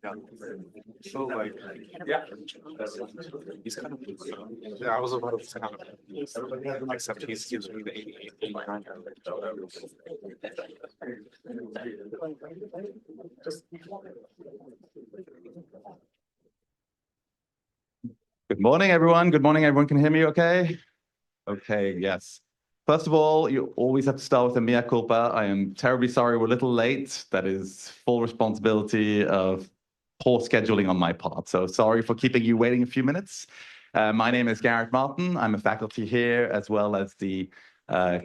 Yeah. So like, yeah, he's kind of. Yeah, I was about to say, except he gives me the 88, 89. Good morning, everyone. Good morning, everyone. Can you hear me okay? Okay, yes. First of all, you always have to start with a mea culpa. I am terribly sorry we're a little late. That is full responsibility of poor scheduling on my part. So sorry for keeping you waiting a few minutes. My name is Garret Martin. I'm a faculty here as well as the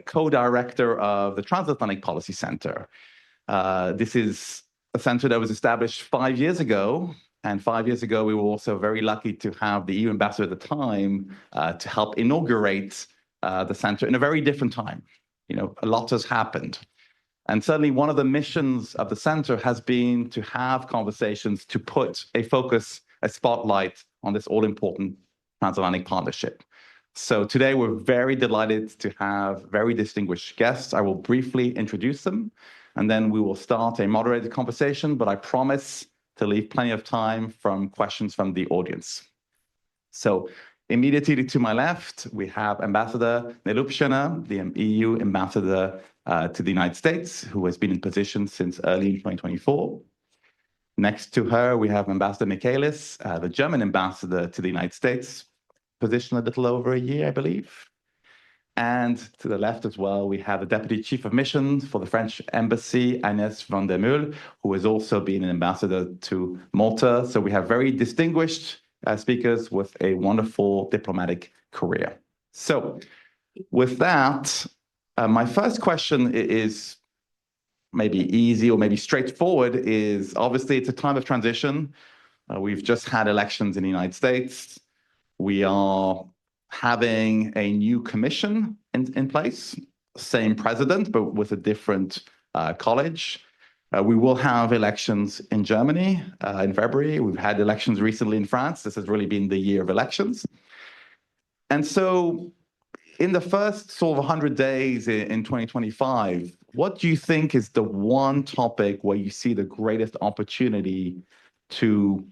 co-director of the Transatlantic Policy Center. This is a center that was established 5 years ago. And 5 years ago, we were also very lucky to have the EU ambassador at the time to help inaugurate the center in a very different time. You know, a lot has happened. And certainly one of the missions of the center has been to have conversations to put a focus, a spotlight on this all-important transatlantic partnership. So today we're very delighted to have very distinguished guests. I will briefly introduce them, and then we will start a moderated conversation, but I promise to leave plenty of time from questions from the audience. So immediately to my left, we have Ambassador Neliupšienė, the EU ambassador to the United States, who has been in position since early 2024. Next to her, we have Ambassador Michaelis, the German ambassador to the United States, position a little over a year, I believe. And to the left as well, we have the Deputy Chief of Mission for the French Embassy, Agnes Von der Muhll, who has also been an ambassador to Malta. So we have very distinguished speakers with a wonderful diplomatic career. So with that, my first question is maybe easy or maybe straightforward, is obviously it's a time of transition. We've just had elections in the United States. We are having a new commission in place, same president, but with a different college. We will have elections in Germany in February. We've had elections recently in France. This has really been the year of elections. And so in the first sort of 100 days in 2025, what do you think is the one topic where you see the greatest opportunity to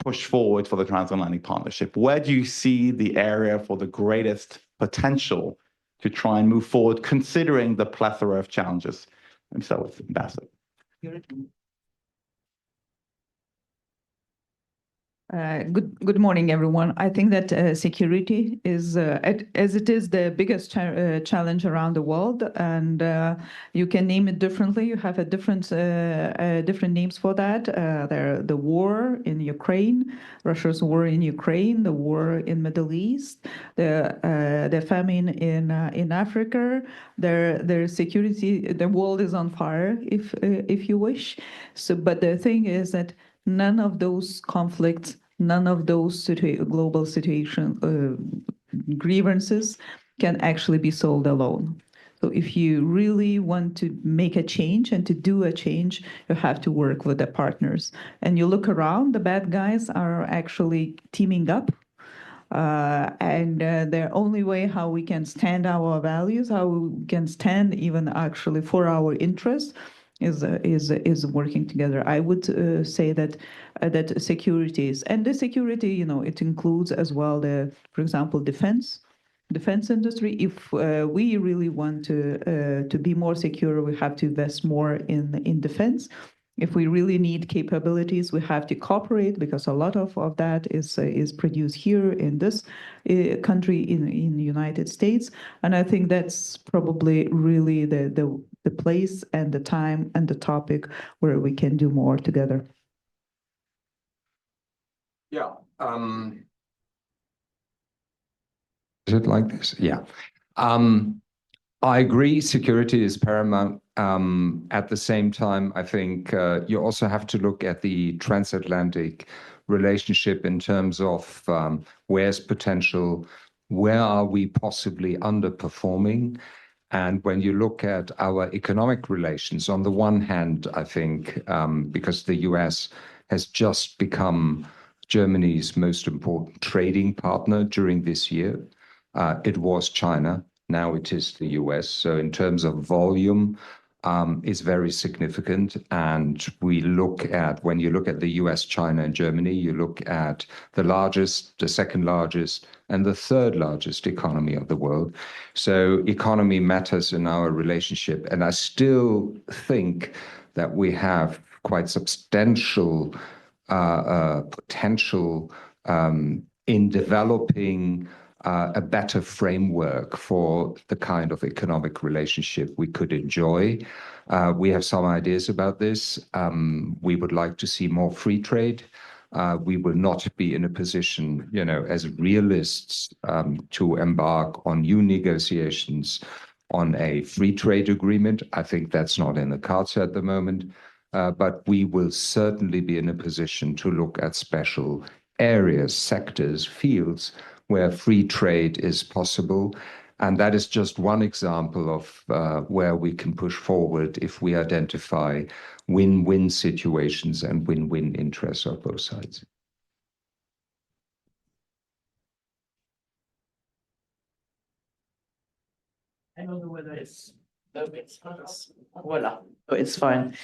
push forward for the transatlantic partnership? Where do you see the area for the greatest potential to try and move forward, considering the plethora of challenges? Let me start with Ambassador. Good morning, everyone. I think that security is, as it is the biggest challenge around the world, and you can name it differently. You have a different names for that. The war in Ukraine, Russia's war in Ukraine, the war in Middle East, the famine in Africa. Their security, the world is on fire, if you wish. So, but the thing is that none of those conflicts, none of those global situation grievances can actually be solved alone. So if you really want to make a change and to do a change, you have to work with the partners. And you look around, the bad guys are actually teaming up. And the only way how we can stand our values, how we can stand even actually for our interests, is working together. I would say that that securities, and the security, you know, it includes as well the, for example, defense industry. If we really want to be more secure, we have to invest more in defense. If we really need capabilities, we have to cooperate, because a lot of that is produced here in this country, in the United States. And I think that's probably really the place and the time and the topic where we can do more together. Yeah. Is it like this? Yeah. I agree, security is paramount. At the same time, I think you also have to look at the transatlantic relationship in terms of where's potential, where are we possibly underperforming. And when you look at our economic relations, on the one hand, I think because the US has just become Germany's most important trading partner during this year, it was China. Now it is the US. So in terms of volume, is very significant. And when you look at the US, China, and Germany, you look at the largest, the second largest, and the third largest economy of the world. So economy matters in our relationship. And I still think that we have quite substantial potential in developing a better framework for the kind of economic relationship we could enjoy. We have some ideas about this. We would like to see more free trade. We will not be in a position, as realists, to embark on new negotiations on a free trade agreement. I think that's not in the cards at the moment. But we will certainly be in a position to look at special areas, sectors, fields where free trade is possible. And that is just one example of where we can push forward if we identify win-win situations and win-win interests of both sides. I don't know whether it's voila. Oh, it's fine.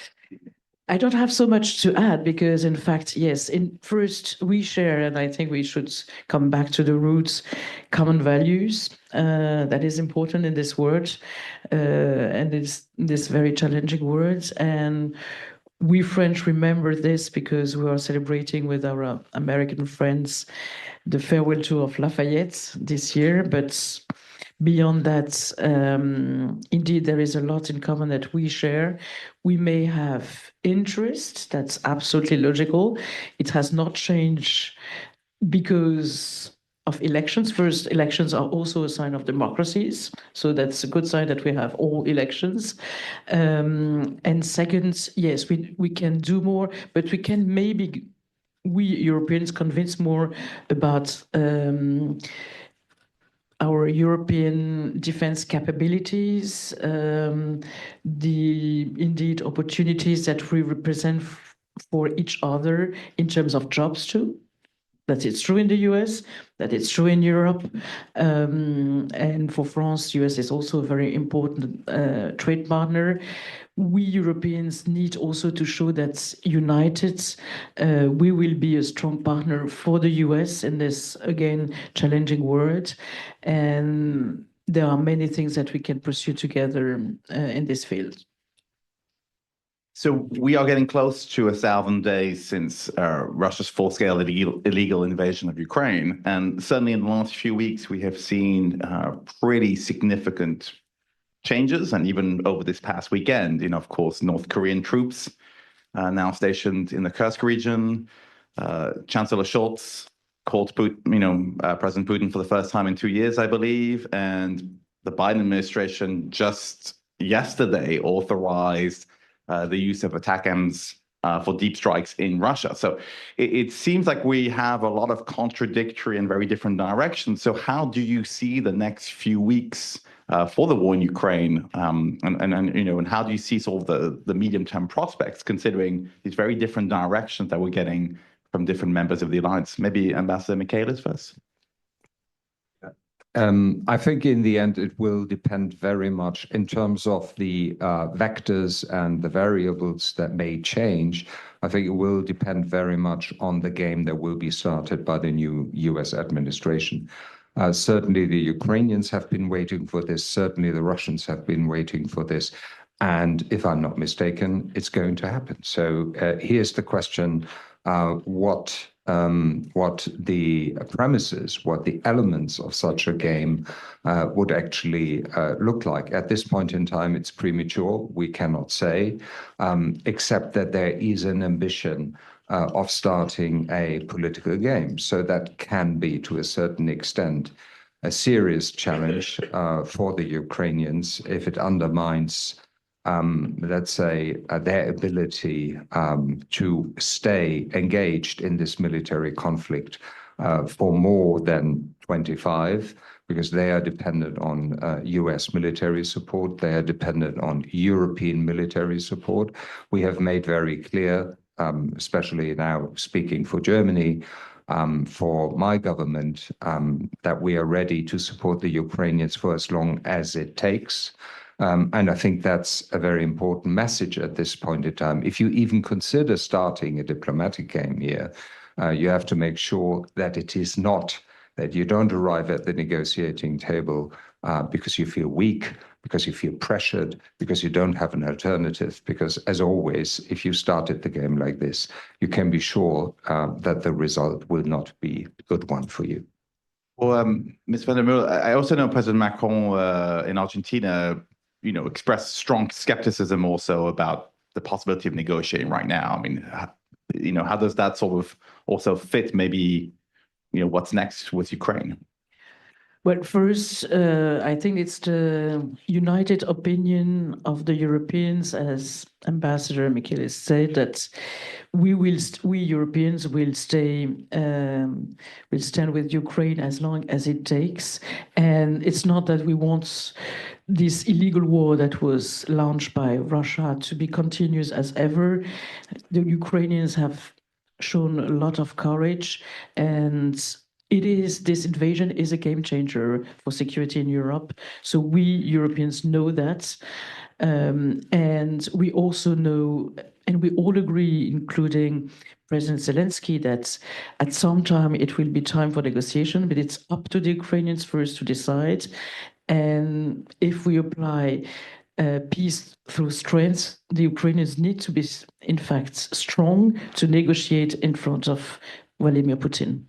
I don't have so much to add because, in fact, yes, first we share, and I think we should come back to the roots, common values. That is important in this world, and it's this very challenging world. And we French remember this because we are celebrating with our American friends the farewell tour of Lafayette this year, but beyond that, indeed, there is a lot in common that we share. We may have interest, that's absolutely logical. It has not changed because of elections. First, elections are also a sign of democracies. So that's a good sign that we have all elections. And second, yes, we can do more, but we can we Europeans convince more about our European defense capabilities, the indeed opportunities that we represent for each other in terms of jobs too. That it's true in the US, that it's true in Europe. And for France, US is also a very important trade partner. We Europeans need also to show that united, we will be a strong partner for the US in this, again, challenging world. And there are many things that we can pursue together in this field. So we are getting close to 1,000 days since Russia's full-scale illegal invasion of Ukraine. And certainly in the last few weeks, we have seen pretty significant changes. And even over this past weekend, of course, North Korean troops now stationed in the Kursk region. Chancellor Scholz called President Putin for the first time in 2 years, I believe. And the Biden administration just yesterday authorized the use of ATACMS for deep strikes in Russia. So it seems like we have a lot of contradictory and very different directions. So how do you see the next few weeks for the war in Ukraine, and how do you see sort of the medium-term prospects, considering these very different directions that we're getting from different members of the alliance? Maybe Ambassador Michaelis first. I think in the end, it will depend very much in terms of the vectors and the variables that may change. I think it will depend very much on the game that will be started by the new US administration. Certainly, the Ukrainians have been waiting for this. Certainly, the Russians have been waiting for this. And if I'm not mistaken, it's going to happen. So here's the question. What the premises, what the elements of such a game would actually look like. At this point in time, it's premature. We cannot say, except that there is an ambition of starting a political game. So that can be, to a certain extent, a serious challenge for the Ukrainians if it undermines let's say, their ability to stay engaged in this military conflict for more than 25, because they are dependent on US military support. They are dependent on European military support. We have made very clear, especially now speaking for Germany, for my government, that we are ready to support the Ukrainians for as long as it takes. And I think that's a very important message at this point in time. If you even consider starting a diplomatic game here, you have to make sure that it is not, that you don't arrive at the negotiating table because you feel weak, because you feel pressured, because you don't have an alternative. Because as always, if you started the game like this, you can be sure that the result will not be a good one for you. Well, Ms. Van der Muhll, I also know President Macron in Argentina, expressed strong skepticism also about the possibility of negotiating right now. I mean, how does that sort of also fit maybe, what's next with Ukraine? Well, first, I think it's the united opinion of the Europeans, as Ambassador Michaelis said, that we Europeans will stand with Ukraine as long as it takes. And it's not that we want this illegal war that was launched by Russia to be continuous as ever. The Ukrainians have shown a lot of courage, and this invasion is a game changer for security in Europe. So we Europeans know that. And we also know, and we all agree, including President Zelensky, that at some time it will be time for negotiation, but it's up to the Ukrainians first to decide. And if we apply peace through strength, the Ukrainians need to be, in fact, strong to negotiate in front of Vladimir Putin.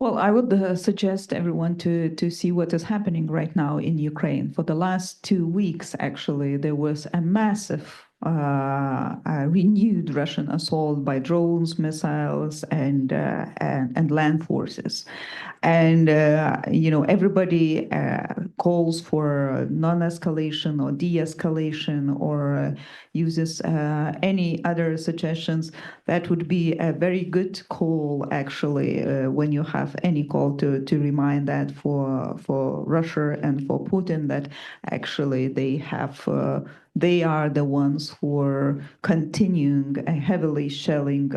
Well, I would suggest everyone to see what is happening right now in Ukraine. For the last 2 weeks, actually, there was a massive renewed Russian assault by drones, missiles, and land forces. And everybody calls for non-escalation or de-escalation or uses any other suggestions. That would be a very good call, actually, when you have any call to remind that for Russia and for Putin that actually they are the ones who are continuing heavily shelling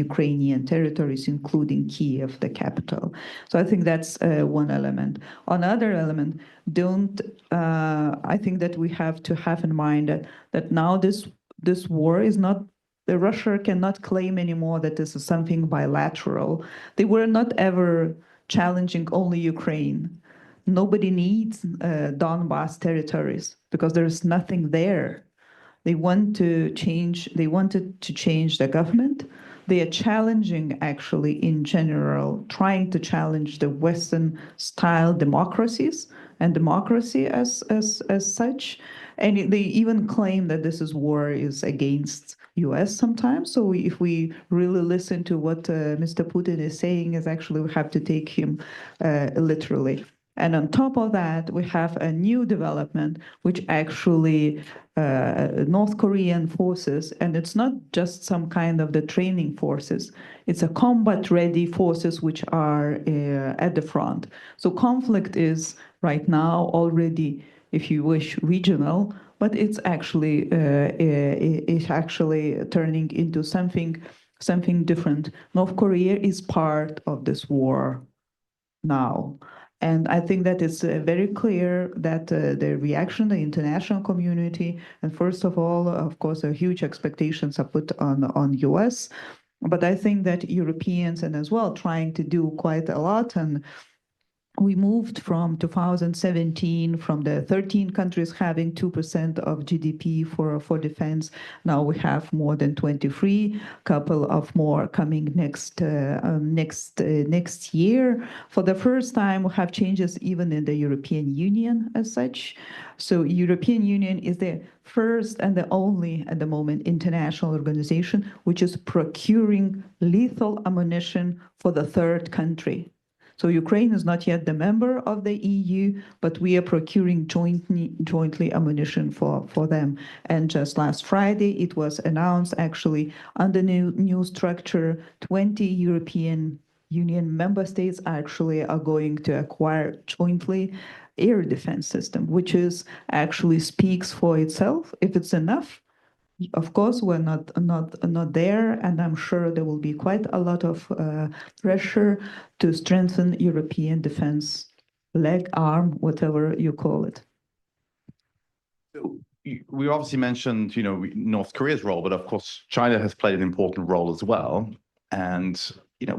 Ukrainian territories, including Kiev, the capital. So I think that's one element. Another element, I think that we have to have in mind that now this war is not, Russia cannot claim anymore that this is something bilateral. They were not ever challenging only Ukraine. Nobody needs Donbas territories because there's nothing there. They wanted to change the government. They are challenging, actually, in general, trying to challenge the Western-style democracies and democracy as such. And they even claim that this war is against US sometimes. So if we really listen to what Mr. Putin is saying, is actually we have to take him literally. And on top of that, we have a new development, which actually North Korean forces, and it's not just some kind of the training forces, it's a combat-ready forces which are at the front. So conflict is right now already, if you wish, regional, but it's actually turning into something different. North Korea is part of this war now. And I think that it's very clear that the reaction, the international community, and first of all, of course, huge expectations are put on US. But I think that Europeans and as well trying to do quite a lot. And we moved from 2017 from the 13 countries having 2% of GDP for defense. Now we have more than 23, couple of more coming next year. For the first time, we have changes even in the European Union as such. So European Union is the first and the only, at the moment, international organization which is procuring lethal ammunition for the third country. So Ukraine is not yet the member of the EU, but we are procuring jointly ammunition for them. And just last Friday, it was announced, actually, under new structure, 20 European Union member states actually are going to acquire jointly air defense system, which is actually speaks for itself. If it's enough, of course, we're not there, and I'm sure there will be quite a lot of pressure to strengthen European defense leg, arm, whatever you call it. We obviously mentioned, North Korea's role, but of course, China has played an important role as well. And,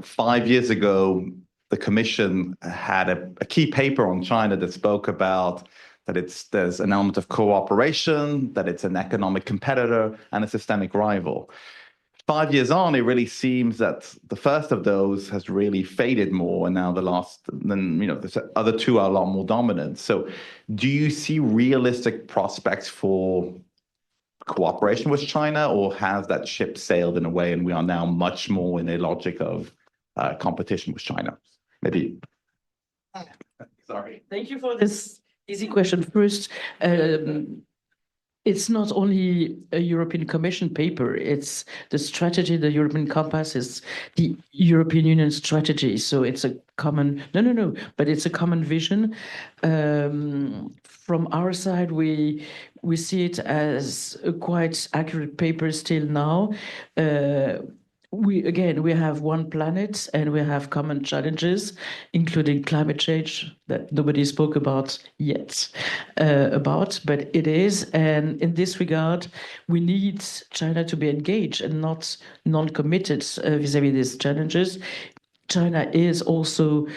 5 years ago, the Commission had a key paper on China that spoke about that there's an element of cooperation, that it's an economic competitor and a systemic rival. 5 years on, it really seems that the first of those has really faded more, and now the other two are a lot more dominant. So do you see realistic prospects for cooperation with China, or has that ship sailed in a way and we are now much more in a logic of competition with China? Maybe. Sorry. Thank you for this easy question. First, it's not only a European Commission paper, it's the strategy, the European Compass is the European Union strategy. So it's a common, but it's a common vision. From our side, we see it as a quite accurate paper still now. We have one planet and we have common challenges, including climate change that nobody spoke about yet, but it is. And in this regard, we need China to be engaged and not non-committed vis-à-vis these challenges. China is also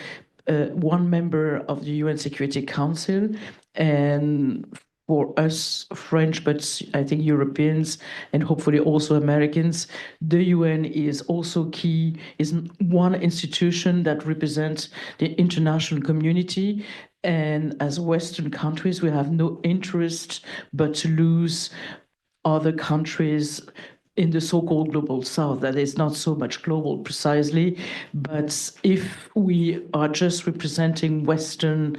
one member of the UN Security Council, and for us French, but I think Europeans and hopefully also Americans, the UN is also key, is one institution that represents the international community. And as Western countries, we have no interest but to lose other countries in the so-called global south. That is not so much global precisely, but if we are just representing Western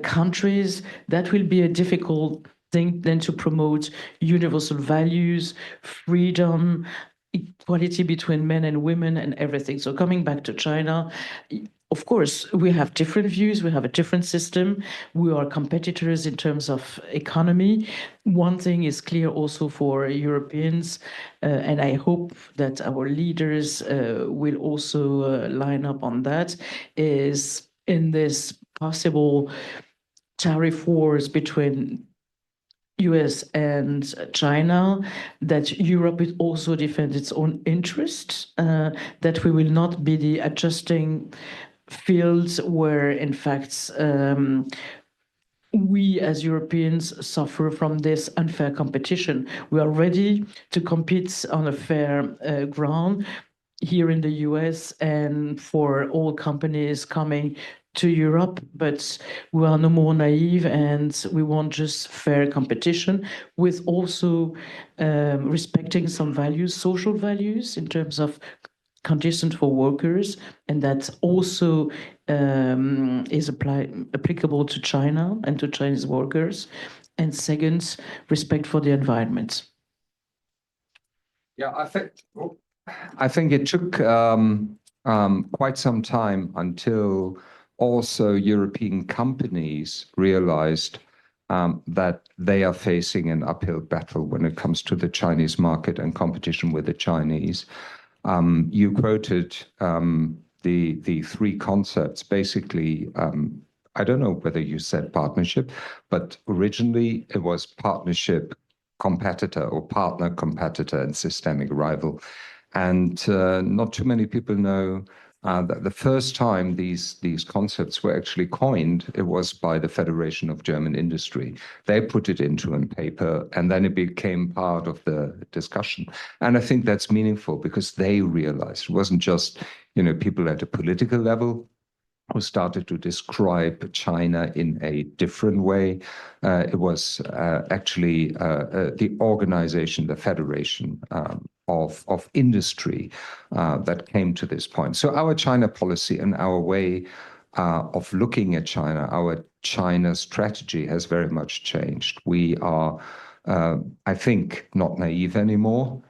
countries, that will be a difficult thing then to promote universal values, freedom, equality between men and women and everything. So coming back to China, of course, we have different views, we have a different system, we are competitors in terms of economy. One thing is clear also for Europeans, and I hope that our leaders will also line up on that, is in this possible tariff wars between US and China, that Europe will also defend its own interests, that we will not be the adjusting fields where, in fact, we as Europeans suffer from this unfair competition. We are ready to compete on a fair ground here in the US and for all companies coming to Europe, but we are no more naive and we want just fair competition with also respecting some values, social values in terms of conditions for workers, and that also is applicable to China and to Chinese workers. And second, respect for the environment. Yeah, I think it took quite some time until also European companies realized that they are facing an uphill battle when it comes to the Chinese market and competition with the Chinese. You quoted the three concepts. Basically, I don't know whether you said partnership, but originally it was partnership, competitor, or partner, competitor, and systemic rival. And not too many people know that the first time these concepts were actually coined, it was by the Federation of German Industry. They put it into a paper, and then it became part of the discussion. And I think that's meaningful because they realized it wasn't just, people at a political level who started to describe China in a different way. It was actually the organization, the Federation of Industry that came to this point. So our China policy and our way of looking at China, our China strategy has very much changed. We are, I think, not naive anymore.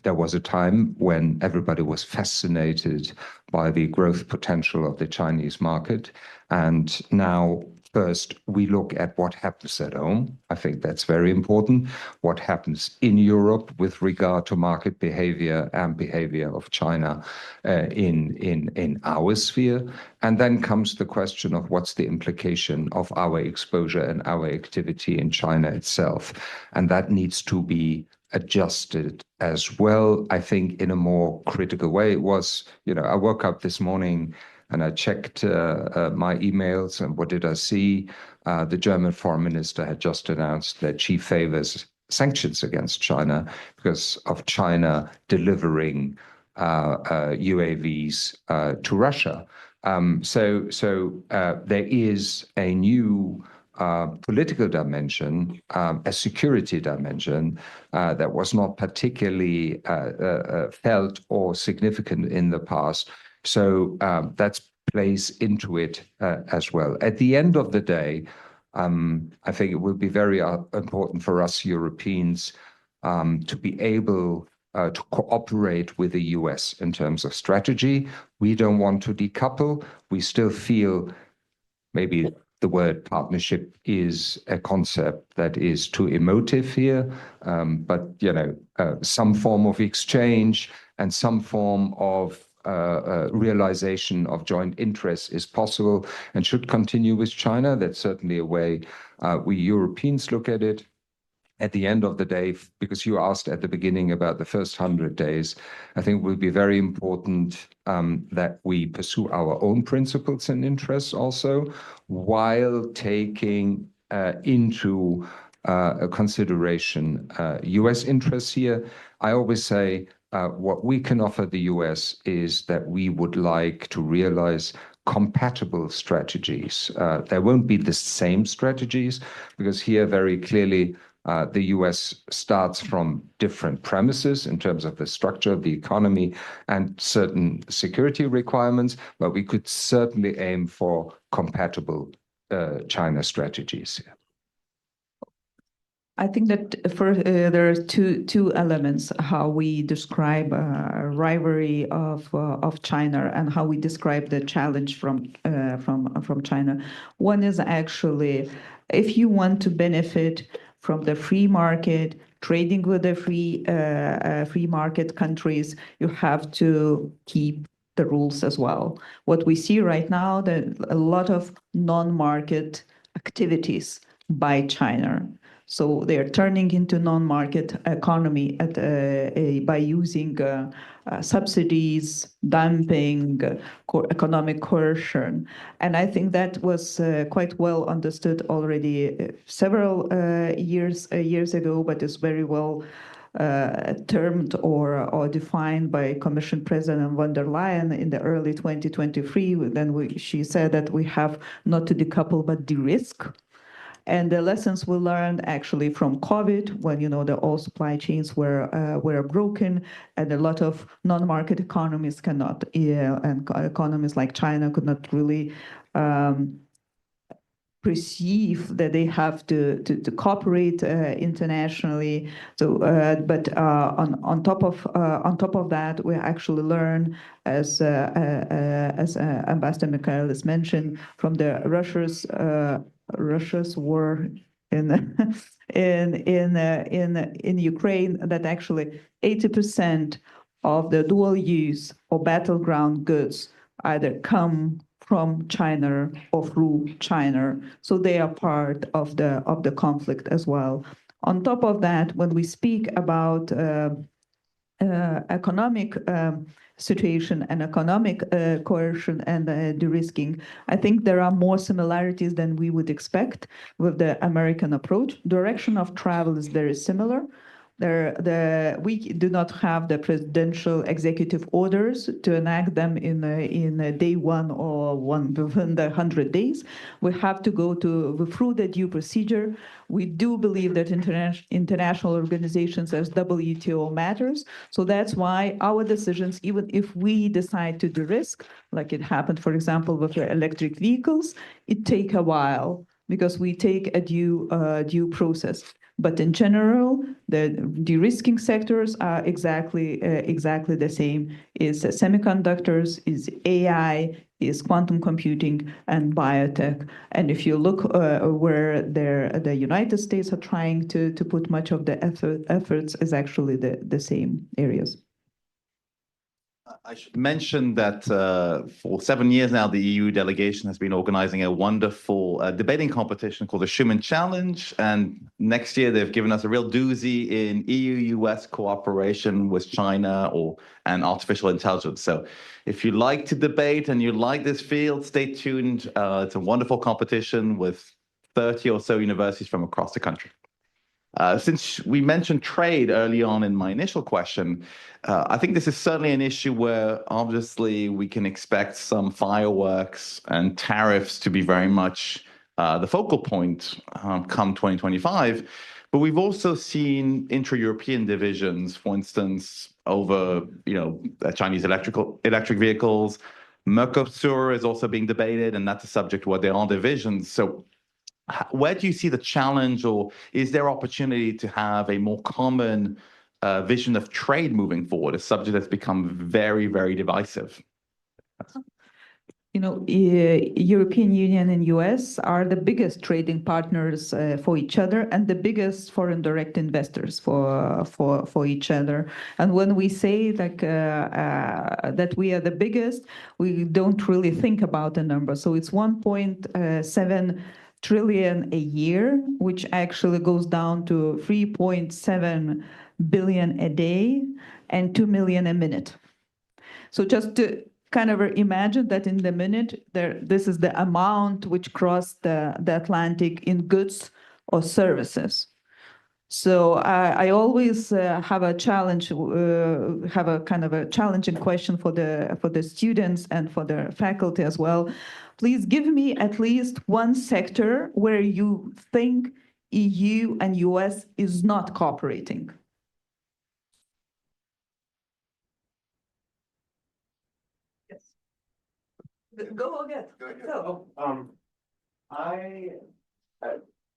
There was a time when everybody was fascinated by the growth potential of the Chinese market. And now First, we look at what happens at home. I think that's very important. What happens in Europe with regard to market behavior and behavior of China in our sphere. And then comes the question of what's the implication of our exposure and our activity in China itself. And that needs to be adjusted as well, I think, in a more critical way. It was, I woke up this morning and I checked my emails, and what did I see? The German foreign minister had just announced that she favors sanctions against China because of China delivering UAVs to Russia. So there is a new political dimension, a security dimension that was not particularly felt or significant in the past. So that plays into it as well. At the end of the day, I think it will be very important for us Europeans to be able to cooperate with the US in terms of strategy. We don't want to decouple. We still feel maybe the word partnership is a concept that is too emotive here, but some form of exchange and some form of realization of joint interests is possible and should continue with China. That's certainly a way we Europeans look at it. At the end of the day, because you asked at the beginning about the first 100 days, I think it will be very important that we pursue our own principles and interests also, while taking into consideration US interests here. I always say what we can offer the US is that we would like to realize compatible strategies. There won't be the same strategies, because here very clearly the US starts from different premises in terms of the structure of the economy and certain security requirements, but we could certainly aim for compatible China strategies. I think that there are two elements how we describe rivalry of China and how we describe the challenge from China. One is actually, if you want to benefit from the free market, trading with the free market countries, you have to keep the rules as well. What we see right now, that a lot of non-market activities by China. So they are turning into non-market economy by using subsidies, dumping, economic coercion. And I think that was quite well understood already several years ago, but is very well termed or defined by Commission President von der Leyen in the early 2023. Then she said that we have not to decouple but de-risk. And the lessons we learned actually from COVID, when the all supply chains were broken, and a lot of non-market economies cannot, and economies like China could not really perceive that they have to cooperate internationally. So, but on top of that, we actually learn, as Ambassador Michaelis mentioned, from the Russia's war in Ukraine, that actually 80% of the dual use or battleground goods either come from China or through China, so they are part of the conflict as well. On top of that, when we speak about economic situation and economic coercion and de-risking, I think there are more similarities than we would expect with the American approach. Direction of travel is very similar. We do not have the presidential executive orders to enact them in day one or within the 100 days. We have to go through the due procedure. We do believe that international organizations as WTO matters. So that's why our decisions, even if we decide to de-risk, like it happened, for example, with the electric vehicles, it take a while because we take a due process. But in general, the de-risking sectors are exactly the same. Is semiconductors, is AI, is quantum computing, and biotech. And if you look where the United States are trying to put much of the efforts is actually the same areas. I should mention that for 7 years now, the EU delegation has been organizing a wonderful debating competition called the Schuman Challenge. And next year, they've given us a real doozy in EU-US cooperation with China and artificial intelligence. So if you like to debate and you like this field, stay tuned. It's a wonderful competition with 30 or so universities from across the country. Since we mentioned trade early on in my initial question, I think this is certainly an issue where obviously we can expect some fireworks and tariffs to be very much the focal point come 2025. But we've also seen intra-European divisions, for instance, over Chinese electric vehicles. Mercosur is also being debated, and that's a subject where there are divisions. So where do you see the challenge, or is there opportunity to have a more common vision of trade moving forward, a subject that's become very, very divisive? European Union and US are the biggest trading partners for each other and the biggest foreign direct investors for each other. And when we say that we are the biggest, we don't really think about the number. So it's 1.7 trillion a year, which actually goes down to 3.7 billion a day and 2 million a minute. So just to kind of imagine that in the minute, this is the amount which crossed the Atlantic in goods or services. So I always have a challenge, have a kind of a challenging question for the students and for the faculty as well. Please give me at least one sector where you think EU and US is not cooperating. Yes. Go ahead. Go.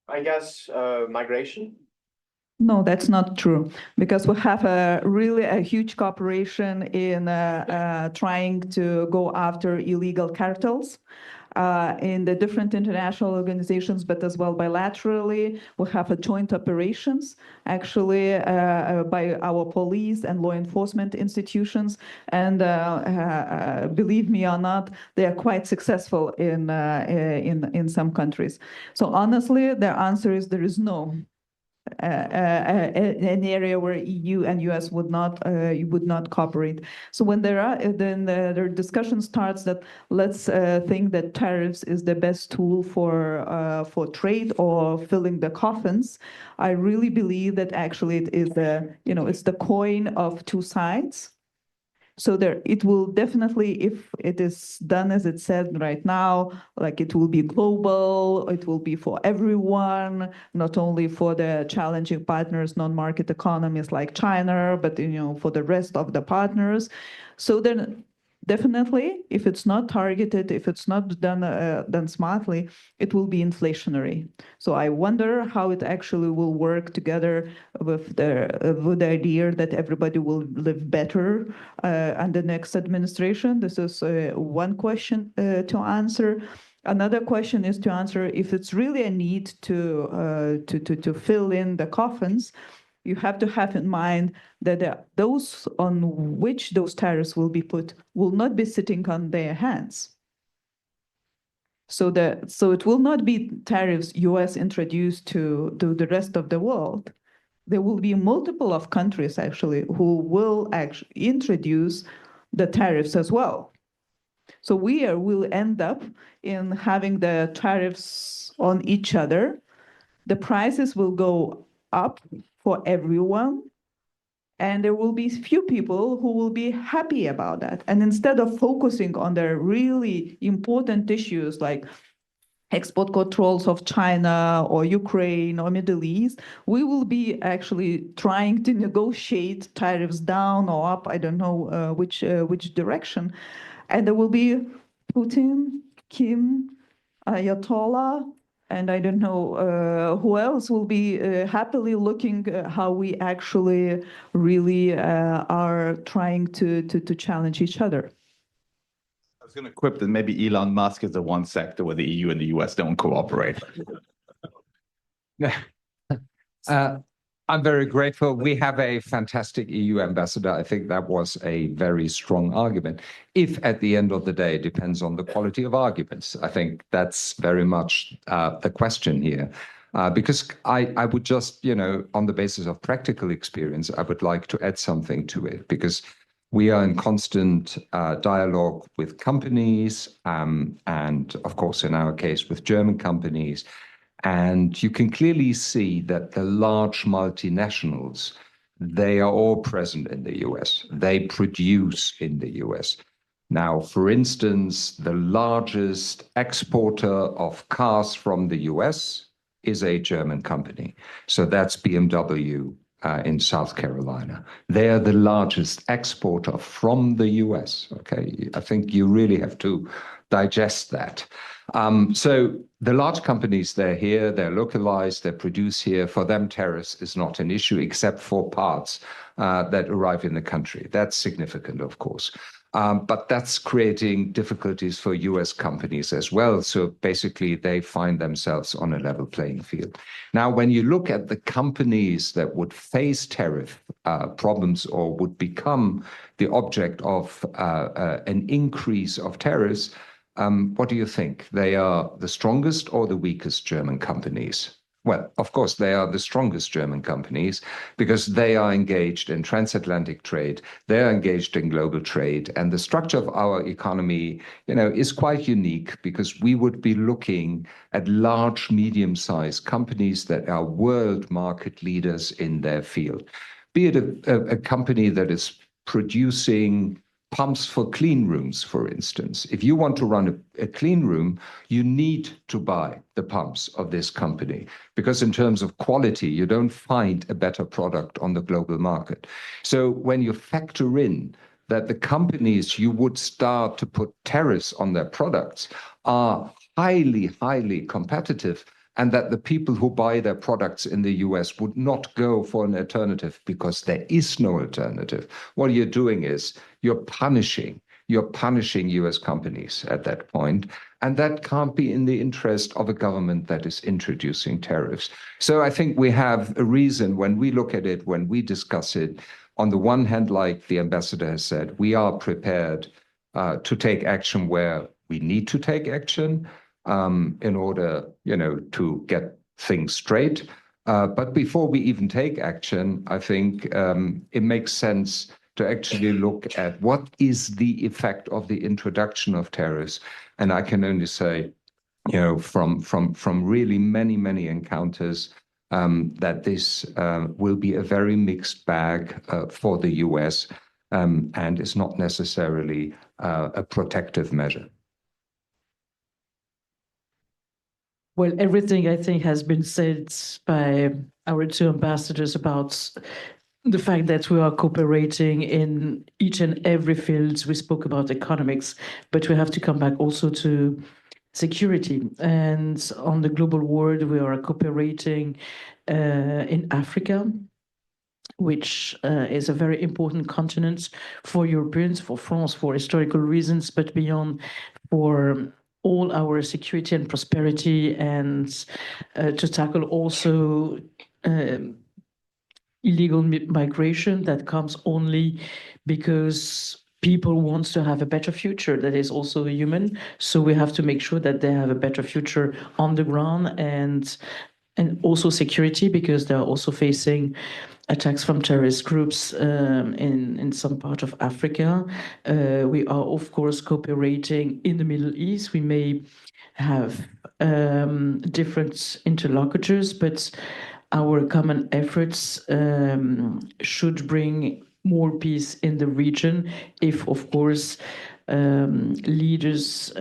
I guess migration. No, that's not true, because we have a huge cooperation in trying to go after illegal cartels in the different international organizations, but as well bilaterally. We have a joint operations, actually, by our police and law enforcement institutions. And believe me or not, they are quite successful in some countries. So honestly, the answer is there is no. An area where EU and US would not cooperate. So when the discussion starts that let's think that tariffs is the best tool for trade or filling the coffins, I really believe that actually it is it's the coin of two sides. So it will definitely, if it is done as it said right now, like it will be global, it will be for everyone, not only for the challenging partners, non-market economies like China, but for the rest of the partners. So then definitely, if it's not targeted, if it's not done smartly, it will be inflationary. So I wonder how it actually will work together with the idea that everybody will live better under the next administration. This is one question to answer. Another question is to answer if it's really a need to fill in the coffins. You have to have in mind that those on which those tariffs will be put will not be sitting on their hands. So it will not be tariffs US introduced to the rest of the world. There will be multiple of countries actually who will actually introduce the tariffs as well. So will end up in having the tariffs on each other. The prices will go up for everyone, and there will be few people who will be happy about that. And instead of focusing on the really important issues like export controls of China or Ukraine or Middle East, we will be actually trying to negotiate tariffs down or up, I don't know which direction. And there will be Putin, Kim, Ayatollah, And I don't know who else will be happily looking how we actually really are trying to challenge each other. I was going to quip that maybe Elon Musk is the one sector where the EU and the US don't cooperate. I'm very grateful. We have a fantastic EU ambassador. I think that was a very strong argument. If at the end of the day, it depends on the quality of arguments. I think that's very much the question here. Because I would just, on the basis of practical experience, I would like to add something to it, because we are in constant dialogue with companies, and of course, in our case, with German companies. And you can clearly see that the large multinationals, they are all present in the US. They produce in the US. Now, for instance, the largest exporter of cars from the US is a German company. So that's BMW in South Carolina. They are the largest exporter from the US. Okay, I think you really have to digest that. So the large companies, they're here, they're localized, they produce here. For them, tariffs is not an issue, except for parts that arrive in the country. That's significant, of course. But that's creating difficulties for US companies as well. So basically, they find themselves on a level playing field. Now, when you look at the companies that would face tariff problems or would become the object of an increase of tariffs, what do you think? They are the strongest or the weakest German companies? Well, of course, they are the strongest German companies because they are engaged in transatlantic trade. They are engaged in global trade. And the structure of our economy, is quite unique because we would be looking at large, medium-sized companies that are world market leaders in their field. Be it a company that is producing pumps for clean rooms, for instance. If you want to run a clean room, you need to buy the pumps of this company because in terms of quality, you don't find a better product on the global market. So when you factor in that the companies you would start to put tariffs on their products are highly, highly competitive, and that the people who buy their products in the US would not go for an alternative because there is no alternative. What you're doing is you're punishing US companies at that point, and that can't be in the interest of a government that is introducing tariffs. So I think we have a reason when we look at it, when we discuss it, on the one hand, like the ambassador has said, we are prepared to take action where we need to take action, in order, to get things straight. But before we even take action, I think it makes sense to actually look at what is the effect of the introduction of tariffs. And I can only say, from really many, many encounters, that this will be a very mixed bag for the US, and is not necessarily a protective measure. Well, everything I think has been said by our two ambassadors about the fact that we are cooperating in each and every field. We spoke about economics, but we have to come back also to security. And on the global world, we are cooperating in Africa, which is a very important continent for Europeans, for France, for historical reasons, but beyond, for all our security and prosperity, and to tackle also illegal migration that comes only because people want to have a better future that is also human. So we have to make sure that they have a better future on the ground, and also security, because they are also facing attacks from terrorist groups in some part of Africa. We are, of course, cooperating in the Middle East. We may have different interlocutors, but our common efforts should bring more peace in the region if, of course, leaders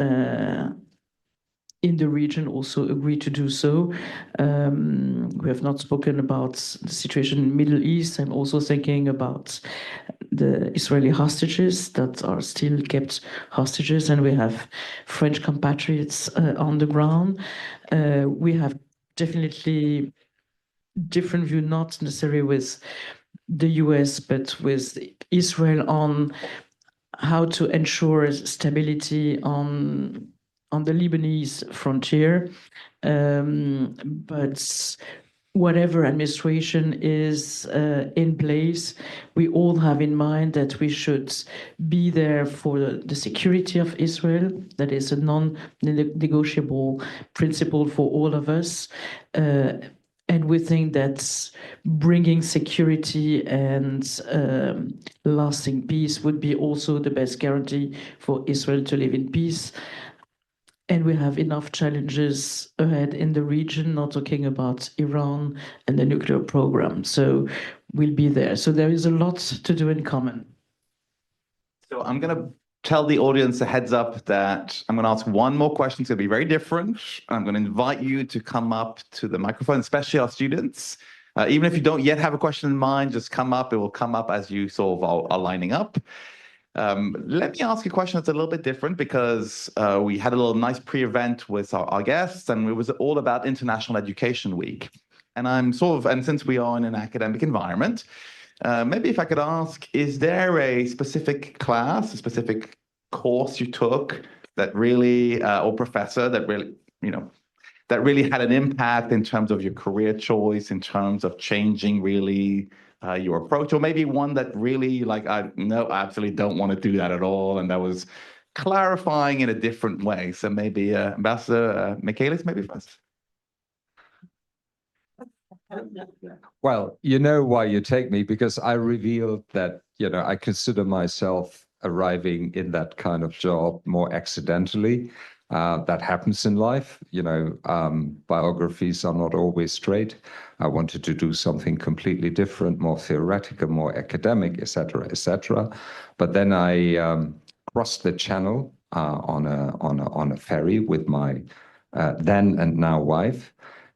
in the region also agree to do so. We have not spoken about the situation in the Middle East. I'm also thinking about the Israeli hostages that are still kept hostages, and we have French compatriots on the ground. We have definitely different view, not necessarily with the US, but with Israel on how to ensure stability on the Lebanese frontier. But whatever administration is in place, we all have in mind that we should be there for the security of Israel. That is a non-negotiable principle for all of us. And we think that bringing security and lasting peace would be also the best guarantee for Israel to live in peace. And we have enough challenges ahead in the region, not talking about Iran and the nuclear program. So we'll be there. So there is a lot to do in common. So I'm going to tell the audience a heads up that I'm going to ask one more question. It's going to be very different. I'm going to invite you to come up to the microphone, especially our students. Even if you don't yet have a question in mind, just come up. It will come up as you sort of are lining up. Let me ask a question that's a little bit different because we had a little nice pre-event with our guests, and it was all about International Education Week. And and since we are in an academic environment, maybe if I could ask, is there a specific class, a specific course you took that really, or professor that really, that really had an impact in terms of your career choice, in terms of changing really your approach, or maybe one that really I absolutely don't want to do that at all, and that was clarifying in a different way. So maybe Ambassador Michaelis, maybe first. Well, you know why you take me, because I revealed that, I consider myself arriving in that kind of job more accidentally. That happens in life. Biographies are not always straight. I wanted to do something completely different, more theoretical, more academic, etc., etc. But then I crossed the channel on a ferry with my then and now wife.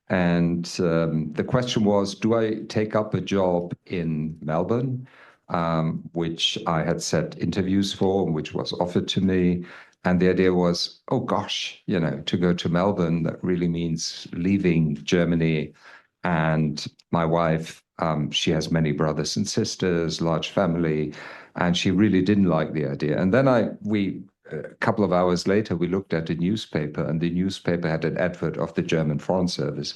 And the question was, do I take up a job in Melbourne, which I had set interviews for, which was offered to me. And the idea was, oh gosh, to go to Melbourne, that really means leaving Germany. And my wife, she has many brothers and sisters, large family, and she really didn't like the idea. And then a couple of hours later, we looked at a newspaper, and the newspaper had an advert of the German Foreign Service.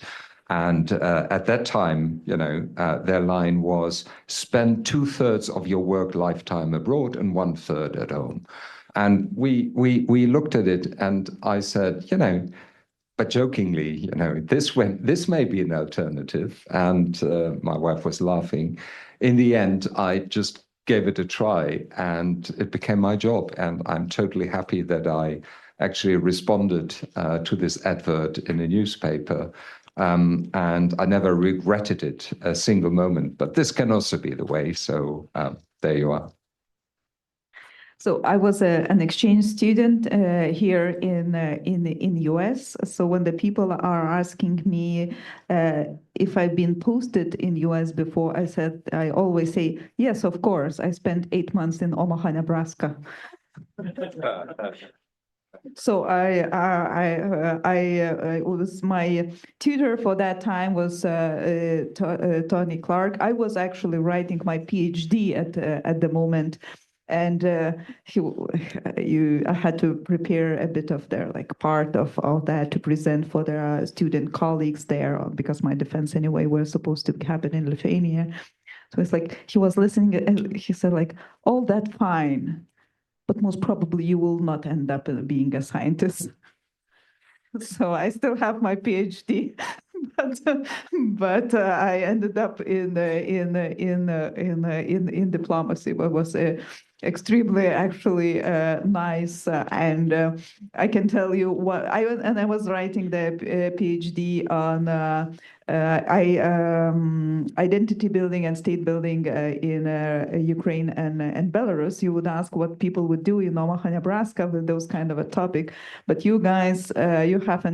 And at that time, their line was, spend 2/3 of your work lifetime abroad and 1/3 at home. And we looked at it, and I said, but jokingly, this may be an alternative. And my wife was laughing. In the end, I just gave it a try, and it became my job. And I'm totally happy that I actually responded to this advert in a newspaper. And I never regretted it a single moment. But this can also be the way. So there you are. So I was an exchange student here in the US. So when the people are asking me if I've been posted in US before, I always say, yes, of course. I spent 8 months in Omaha, Nebraska. So I was, my tutor for that time was Tony Clark. I was actually writing my PhD at the moment. And I had to prepare a bit of their part of all that to present for their student colleagues there, because my defense anyway was supposed to happen in Lithuania. So it's he was listening and he said all that fine, but most probably you will not end up being a scientist. So I still have my PhD, but I ended up in diplomacy. But was extremely actually nice, and I can tell you what I was writing the PhD on identity building and state building in Ukraine and Belarus. You would ask what people would do in Omaha, Nebraska with those kind of a topic, but you guys, you have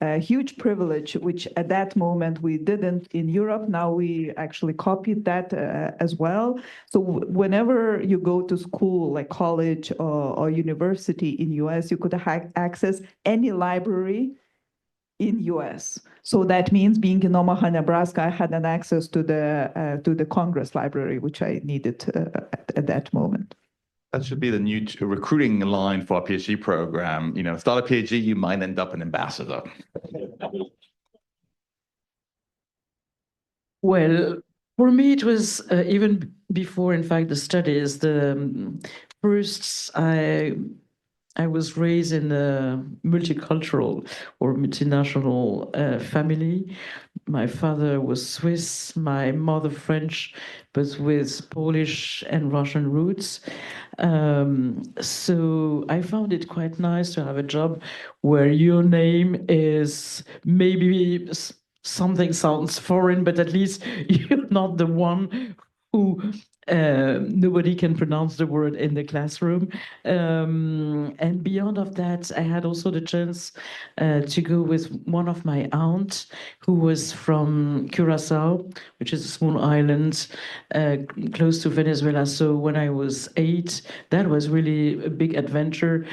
a huge privilege, which at that moment we didn't in Europe. Now we actually copied that as well. So whenever you go to school, like college or university in US, you could access any library in US. So that means being in Omaha, Nebraska, I had an access to the Congress Library, which I needed at that moment. That should be the new recruiting line for our PhD program. You know, start a PhD, you might end up an ambassador. Well, for me, it was even before, in fact, the studies. First, I was raised in a multicultural or multinational family. My father was Swiss, my mother French, but with Polish and Russian roots. So I found it quite nice to have a job where your name is maybe something sounds foreign, but at least you're not the one who nobody can pronounce the word in the classroom. And beyond of that, I had also the chance to go with one of my aunts who was from Curacao, which is a small island close to Venezuela. So when I was 8, that was really a big adventure.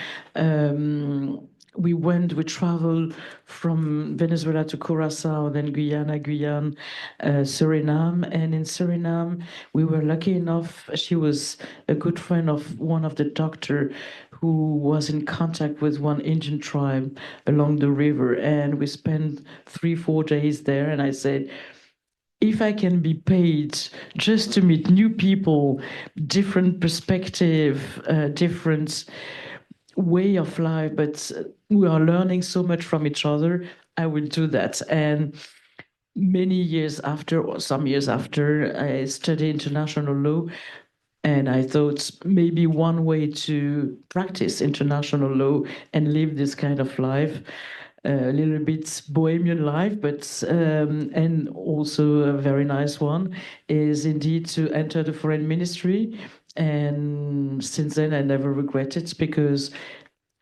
We traveled from Venezuela to Curacao, then Guyana, Suriname. And in Suriname, we were lucky enough, she was a good friend of one of the doctor who was in contact with one Indian tribe along the river. And we spent 3-4 days there. And I said, if I can be paid just to meet new people, different perspective, different way of life, but we are learning so much from each other, I will do that. And many years after, or some years after, I studied international law, and I thought maybe one way to practice international law and live this kind of life, a little bit bohemian life, but and also a very nice one, is indeed to enter the foreign ministry. And since then, I never regret it, because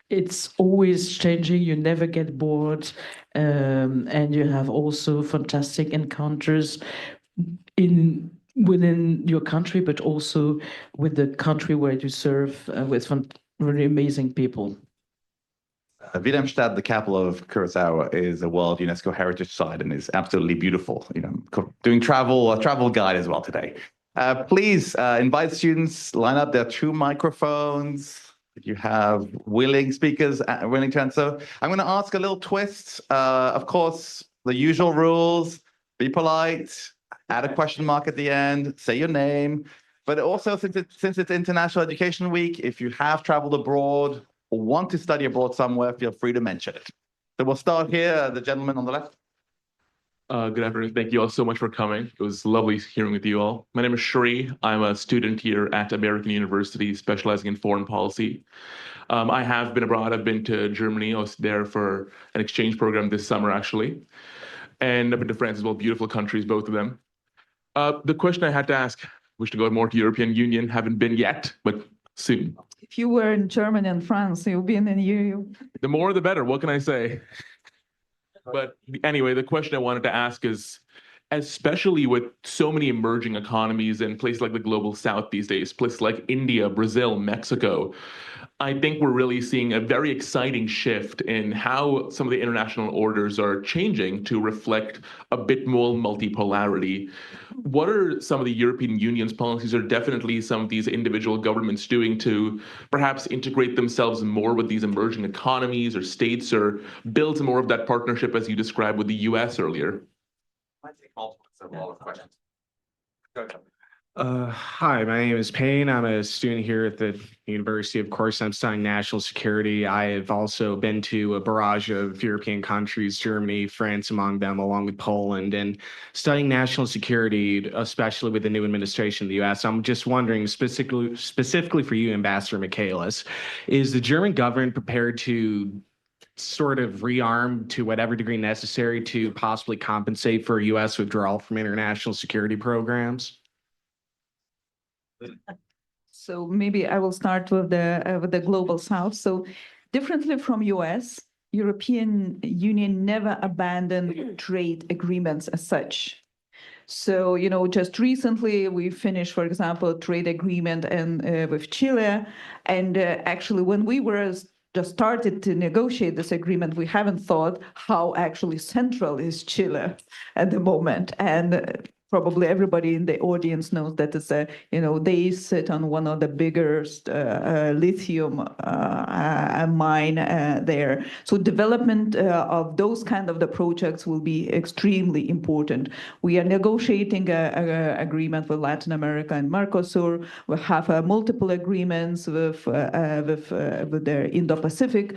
it's always changing. You never get bored, and you have also fantastic encounters within your country, but also with the country where you serve, with really amazing people. Wilhelmstad, the capital of Curacao, is a World UNESCO Heritage Site and is absolutely beautiful. You know, doing a travel guide as well today. Please invite students, line up. There are 2 microphones. If you have willing speakers willing to answer. I'm going to ask a little twist. Of course, the usual rules: be polite, add a question mark at the end, say your name. But also, since it's International Education Week, if you have traveled abroad or want to study abroad somewhere, feel free to mention it. So we'll start here, the gentleman on the left. Good afternoon. Thank you all so much for coming. It was lovely hearing with you all. My name is Shri. I'm a student here at American University, specializing in foreign policy. I have been abroad. I've been to Germany. I was there for an exchange program this summer, actually. And I've been to France as well. Beautiful countries, both of them. The question I had to ask, wish to go more to European Union, haven't been yet, but soon. If you were in Germany and France, you've been in EU. The more, the better. What can I say? But anyway, the question I wanted to ask is, especially with so many emerging economies in places like the global south these days, places like India, Brazil, Mexico, I think we're really seeing a very exciting shift in how some of the international orders are changing to reflect a bit more multipolarity. What are some of the European Union's policies, or definitely some of these individual governments, doing to perhaps integrate themselves more with these emerging economies or states, or build more of that partnership as you described with the US earlier? I take multiple questions. Hi, my name is Payne. I'm a student here at the university. Of course, I'm studying national security. I have also been to a barrage of European countries, Germany, France among them, along with Poland, and studying national security, especially with the new administration in the U.S. I'm just wondering, specifically for you, Ambassador Michaelis, is the German government prepared to sort of rearm to whatever degree necessary to possibly compensate for U.S. withdrawal from international security programs? So maybe I will start with the global south. So differently from US, European Union never abandoned trade agreements as such. So, just recently we finished, for example, a trade agreement with Chile. And actually, when we were just started to negotiate this agreement, we haven't thought how actually central is Chile at the moment. And probably everybody in the audience knows that it's they sit on one of the biggest lithium mine there. So development of those kind of the projects will be extremely important. We are negotiating an agreement with Latin America and Mercosur. We have multiple agreements with the Indo-Pacific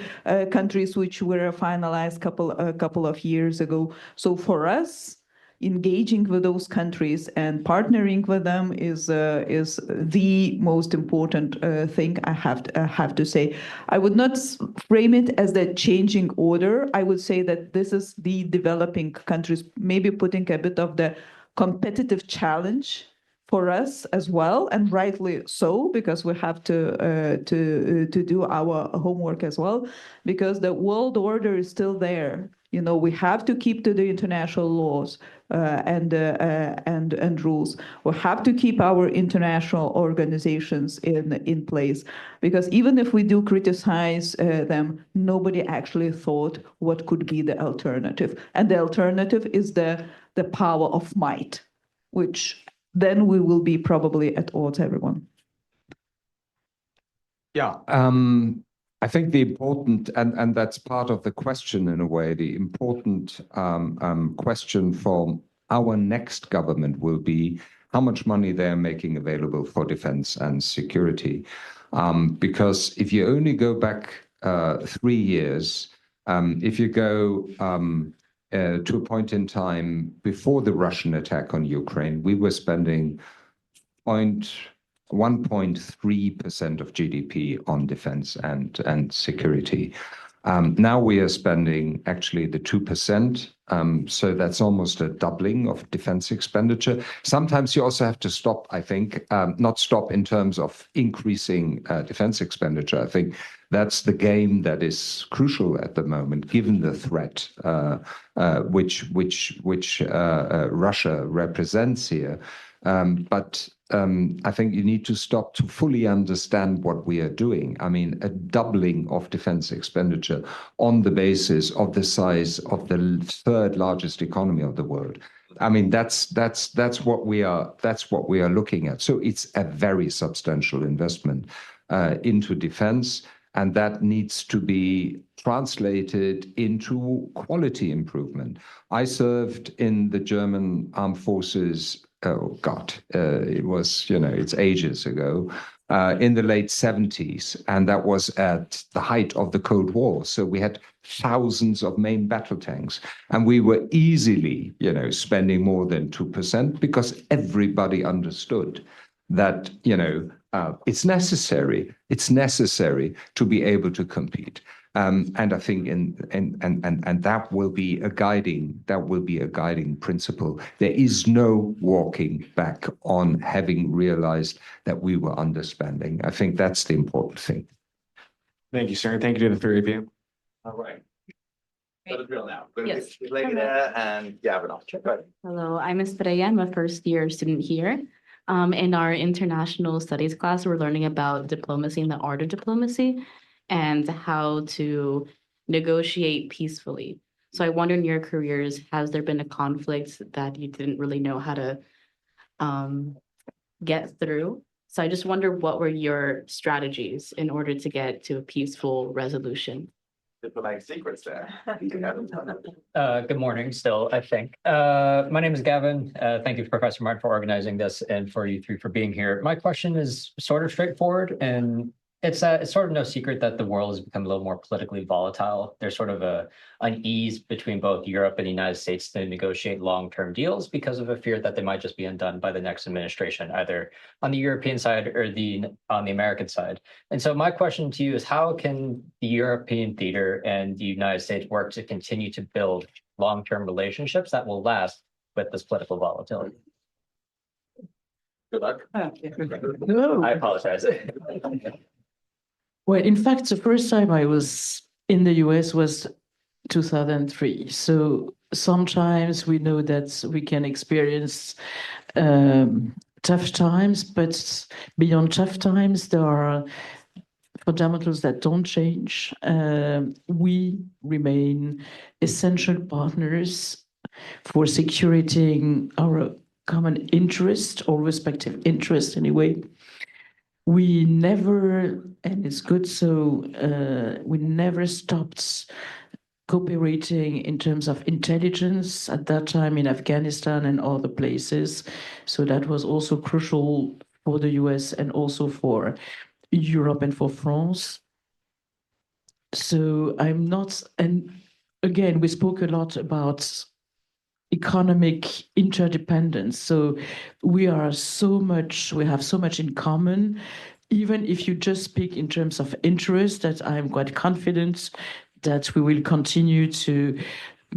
countries, which were finalized a couple of years ago. So for us, engaging with those countries and partnering with them is the most important thing I have to say. I would not frame it as the changing order. I would say that this is the developing countries maybe putting a bit of the competitive challenge for us as well, and rightly so, because we have to do our homework as well, because the world order is still there. We have to keep to the international laws and rules. We have to keep our international organizations in place, because even if we do criticize them, nobody actually thought what could be the alternative, and the alternative is the power of might, which then we will be probably at odds, everyone. Yeah. I think the important, and that's part of the question in a way, the important question for our next government will be how much money they're making available for defense and security. Because if you only go back 3 years, if you go to a point in time before the Russian attack on Ukraine, we were spending 1.3% of GDP on defense and security. Now we are spending actually the 2%. So that's almost a doubling of defense expenditure. Sometimes you also have to stop, I think, not stop in terms of increasing defense expenditure. I think that's the game that is crucial at the moment, given the threat which Russia represents here. But I think you need to stop to fully understand what we are doing. I mean, a doubling of defense expenditure on the basis of the size of the third largest economy of the world. I mean, that's what we are looking at. So it's a very substantial investment into defense, and that needs to be translated into quality improvement. I served in the German armed forces. Oh God, it was, it's ages ago, in the late 70s. And that was at the height of the Cold War. So we had thousands of main battle tanks, and we were easily, spending more than 2% because everybody understood that, it's necessary to be able to compete. And I think and that will be a guiding principle. There is no walking back on having realized that we were underspending. I think that's the important thing. Thank you, sir. Thank you to the three of you. All right. Great. Let us now. Yes. And Gavin. Hello, I'm Estrella. I'm a first-year student here. In our international studies class, we're learning about diplomacy and the art of diplomacy and how to negotiate peacefully. So I wonder, in your careers, has there been a conflict that you didn't really know how to get through? So I just wonder, what were your strategies in order to get to a peaceful resolution? diplomatic secrets there. Good morning still, I think. My name is Gavin. Thank you, Professor Martin, for organizing this and for you three for being here. My question is sort of straightforward, and it's sort of no secret that the world has become a little more politically volatile. There's sort of a unease between both Europe and the United States to negotiate long-term deals because of a fear that they might just be undone by the next administration, either on the European side or on the American side. And so my question to you is, how can the European theater and the United States work to continue to build long-term relationships that will last with this political volatility? Good luck. No. I apologize. Well, in fact, the first time I was in the US was 2003. So sometimes we know that we can experience tough times, but beyond tough times, there are fundamentals that don't change. We remain essential partners for securing our common interest or respective interest anyway. We never, and it's good so, we never stopped cooperating in terms of intelligence at that time in Afghanistan and other places. So that was also crucial for the US and also for Europe and for France. So I'm not, and again, we spoke a lot about economic interdependence. So we have so much in common, even if you just speak in terms of interest, that I'm quite confident that we will continue to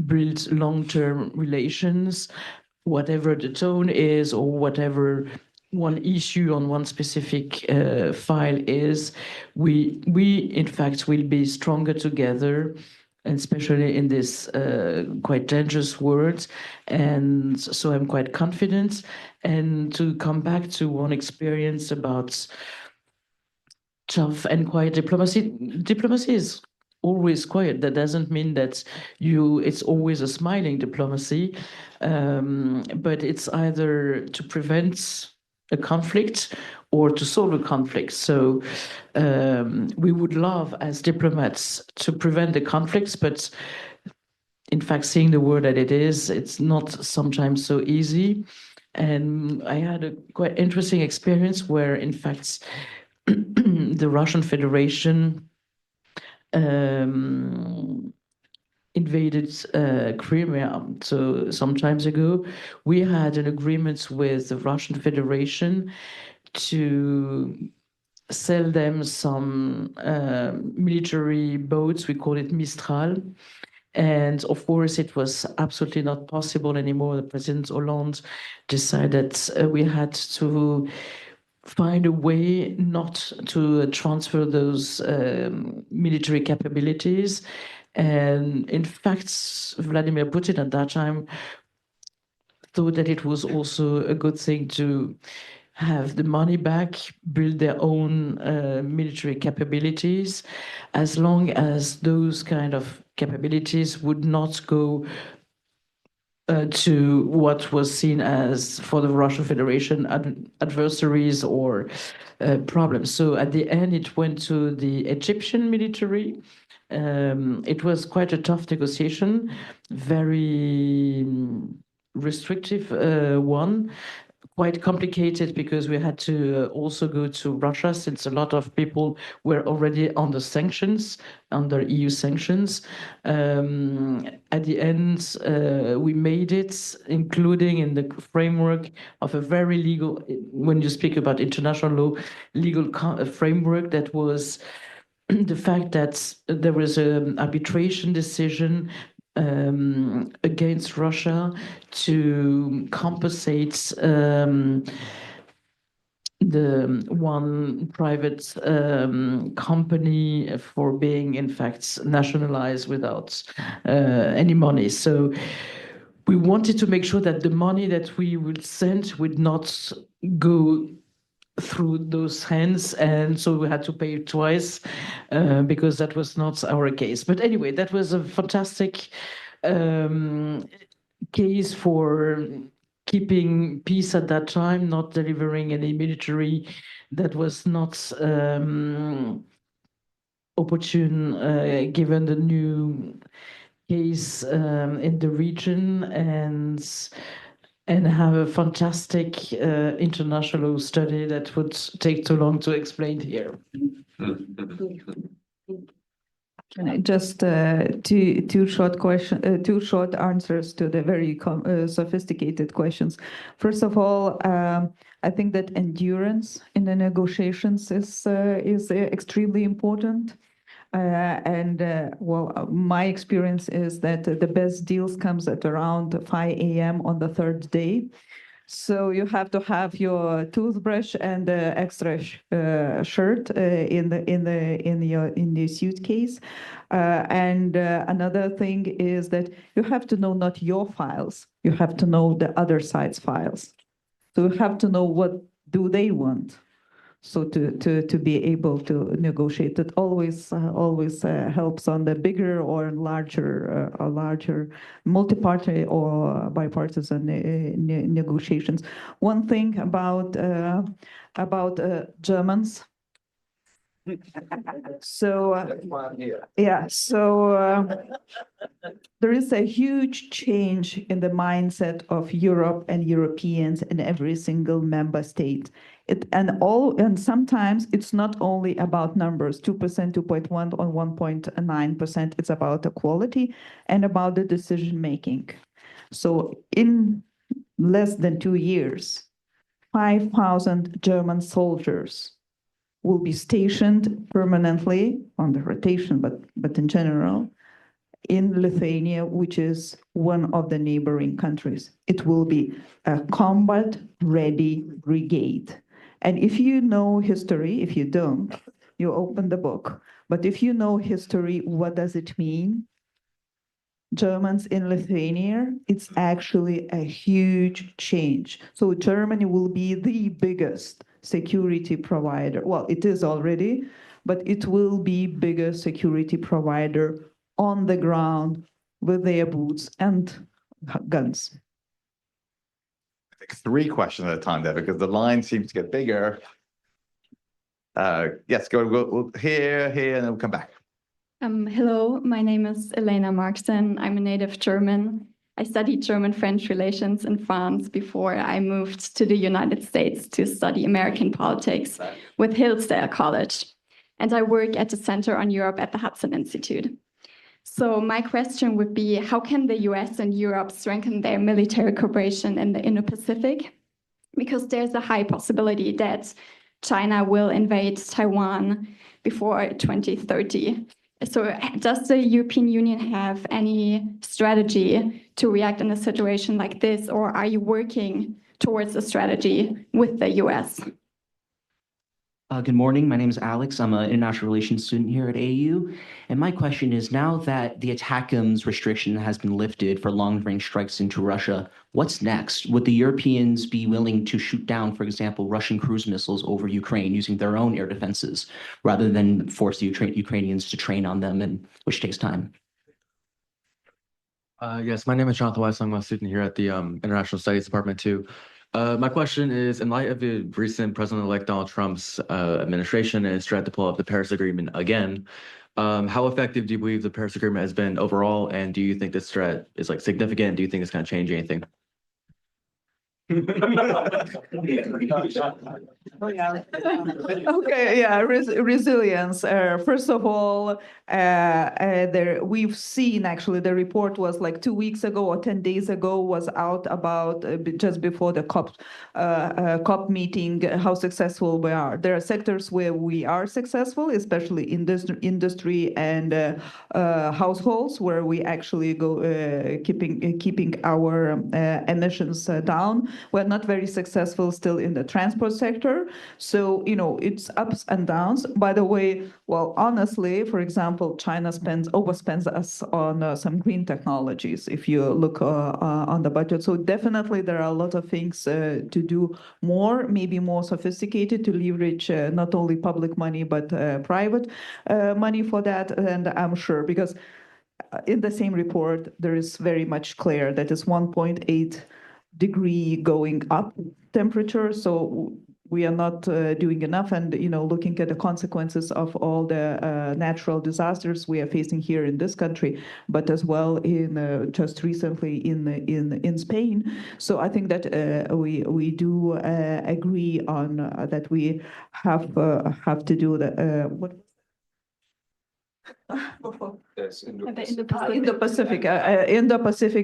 build long-term relations, whatever the tone is or whatever one issue on one specific file is. We in fact will be stronger together, and especially in this quite dangerous world. And so I'm quite confident. And to come back to one experience about tough and quiet diplomacy, diplomacy is always quiet. That doesn't mean that it's always a smiling diplomacy, but it's either to prevent a conflict or to solve a conflict. So we would love as diplomats to prevent the conflicts, but in fact, seeing the world that it is, it's not sometimes so easy. And I had a quite interesting experience where, in fact, the Russian Federation invaded Crimea. So some times ago, we had an agreement with the Russian Federation to sell them some military boats. We call it Mistral. And of course, it was absolutely not possible anymore. The President Hollande decided we had to find a way not to transfer those military capabilities. And in fact, Vladimir Putin at that time thought that it was also a good thing to have the money back, build their own military capabilities, as long as those kind of capabilities would not go to what was seen as, for the Russian Federation, adversaries or problems. So at the end, it went to the Egyptian military. It was quite a tough negotiation, very restrictive one, quite complicated because we had to also go to Russia, since a lot of people were already under sanctions, under EU sanctions. At the end, we made it, including in the framework of a very legal, when you speak about international law, legal framework that was the fact that there was an arbitration decision against Russia to compensate the one private company for being, in fact, nationalized without any money. So we wanted to make sure that the money that we would send would not go through those hands, and so we had to pay twice because that was not our case. But anyway, that was a fantastic case for keeping peace at that time, not delivering any military that was not opportune given the new case in the region and have a fantastic international study that would take too long to explain here. Can I just two short answers to the very sophisticated questions. First of all, I think that endurance in the negotiations is extremely important. My experience is that the best deals comes at around 5 a.m. on the third day. So you have to have your toothbrush and the extra shirt in the suitcase. Another thing is that you have to know not your files. You have to know the other side's files. So you have to know what do they want. So to be able to negotiate, it always helps on the bigger or larger multi-party or bipartisan negotiations. One thing about Germans. There is a huge change in the mindset of Europe and Europeans in every single member state. And sometimes it's not only about numbers, 2%, 2.1 or 1.9%. It's about equality and about the decision making. So in less than 2 years, 5,000 German soldiers will be stationed permanently on the rotation, but in general, in Lithuania, which is one of the neighboring countries. It will be a combat-ready brigade. And if you know history, if you don't, you open the book. But if you know history, what does it mean? Germans in Lithuania, it's actually a huge change. So Germany will be the biggest security provider. Well, it is already, but it will be bigger security provider on the ground with their boots and guns. I think 3 questions at a time there because the line seems to get bigger. Yes, go here, and then we'll come back. Hello, my name is Elena Markson. I'm a native German. I studied German-French relations in France before I moved to the United States to study American politics with Hillsdale College. And I work at the Center on Europe at the Hudson Institute. So my question would be, how can the US and Europe strengthen their military cooperation in the Indo-Pacific? Because there's a high possibility that China will invade Taiwan before 2030. So does the European Union have any strategy to react in a situation like this, or are you working towards a strategy with the US? Good morning. My name is Alex. I'm an international relations student here at AU. And my question is, now that the ATACMS restriction has been lifted for long-range strikes into Russia, what's next? Would the Europeans be willing to shoot down, for example, Russian cruise missiles over Ukraine using their own air defenses, rather than force the Ukrainians to train on them, and which takes time? Yes, my name is Jonathan Weiss. I'm a student here at the International Studies Department too. My question is, in light of the recent President-elect Donald Trump's administration and his threat to pull up the Paris Agreement again, how effective do you believe the Paris Agreement has been overall, and do you think this threat is significant? Do you think it's going to change anything? Resilience. First of all, we've seen actually the report was 2 weeks ago or 10 days ago was out about just before the COP meeting how successful we are. There are sectors where we are successful, especially industry and households, where we actually go keeping our emissions down. We're not very successful still in the transport sector. So, it's ups and downs. By the way, well, honestly, for example, China overspends us on some green technologies, if you look on the budget. So definitely there are a lot of things to do more, maybe more sophisticated, to leverage not only public money, but private money for that. And I'm sure, because in the same report, there is very much clear that it's 1.8 degree going up temperature. So we are not doing enough, and looking at the consequences of all the natural disasters we are facing here in this country, but as well in just recently in Spain. So I think that we do agree on that we have to do the what. Yes, Indo-Pacific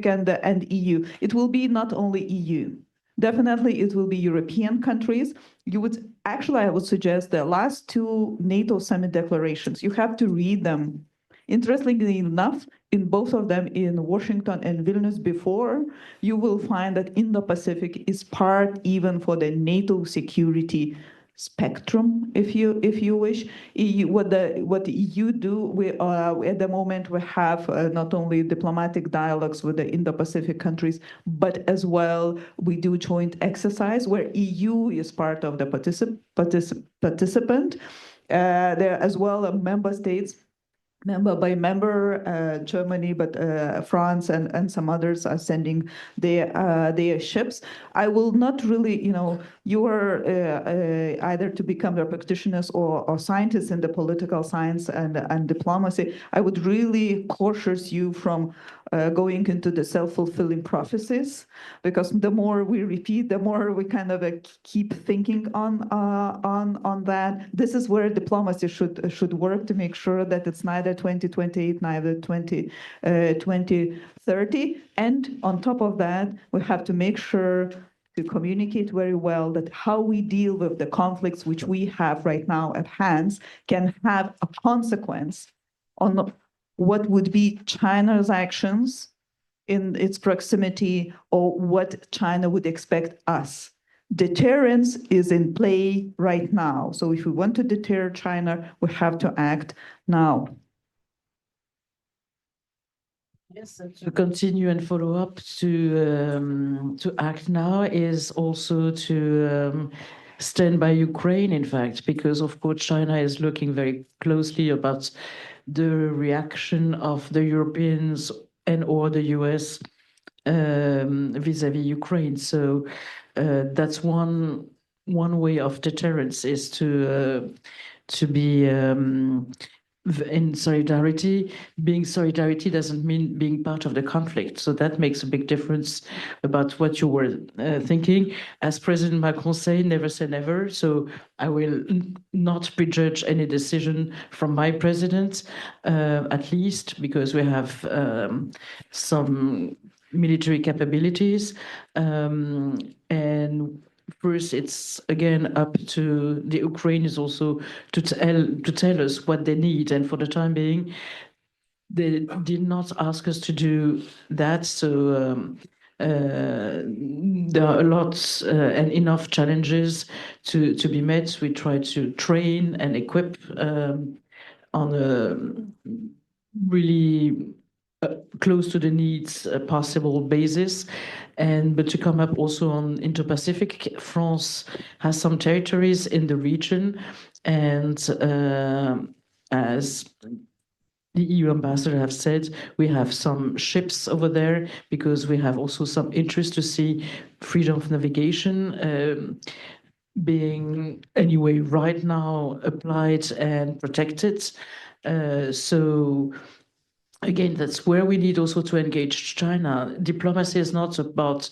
and EU. It will be not only EU. Definitely, it will be European countries. I would suggest the last two NATO summit declarations. You have to read them. Interestingly enough, in both of them, in Washington and Vilnius before, you will find that Indo-Pacific is part even for the NATO security spectrum, if you wish. What the EU do, at the moment we have not only diplomatic dialogues with the Indo-Pacific countries, but as well we do joint exercise where EU is part of the participant. There as well member states. Member by member, Germany, but France and some others are sending their ships. I will not really, you are either to become a practitioners or scientists in the political science and diplomacy. I would really caution you from going into the self-fulfilling prophecies, because the more we repeat, the more we kind of keep thinking on that. This is where diplomacy should work to make sure that it's neither 2028, neither 2030. And on top of that, we have to make sure to communicate very well that how we deal with the conflicts which we have right now at hand can have a consequence on what would be China's actions in its proximity, or what China would expect us. Deterrence is in play right now. So if we want to deter China, we have to act now. Yes, and to continue and follow up to act now is also to stand by Ukraine, in fact, because of course China is looking very closely about the reaction of the Europeans and or the US vis-a-vis Ukraine. So that's one way of deterrence, is to be in solidarity. Being solidarity doesn't mean being part of the conflict. So that makes a big difference about what you were thinking. As President Macron said, never say never. So I will not prejudge any decision from my president, at least because we have some military capabilities. And first, it's again up to the Ukrainians also to tell us what they need. And for the time being, they did not ask us to do that. So there are a lot and enough challenges to be met. We try to train and equip on a really close to the needs possible basis. But to come up also on Indo-Pacific, France has some territories in the region, and as the EU ambassador have said, we have some ships over there because we have also some interest to see freedom of navigation being anyway right now applied and protected. So again, that's where we need also to engage China. Diplomacy is not about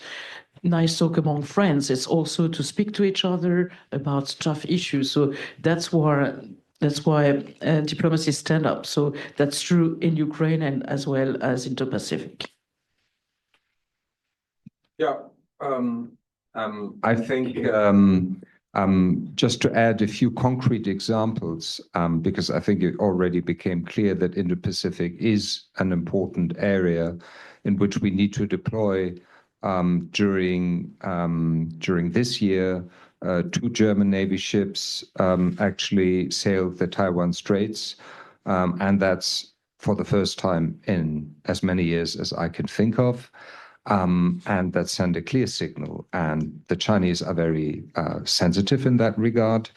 nice talk among friends. It's also to speak to each other about tough issues. So that's why diplomacy stand up. So that's true in Ukraine and as well as Indo-Pacific. Yeah, I think just to add a few concrete examples, because I think it already became clear that Indo-Pacific is an important area in which we need to deploy during this year. 2 German Navy ships actually sailed the Taiwan Straits, and that's for the first time in as many years as I can think of. And that sent a clear signal. And the Chinese are very sensitive in that regard.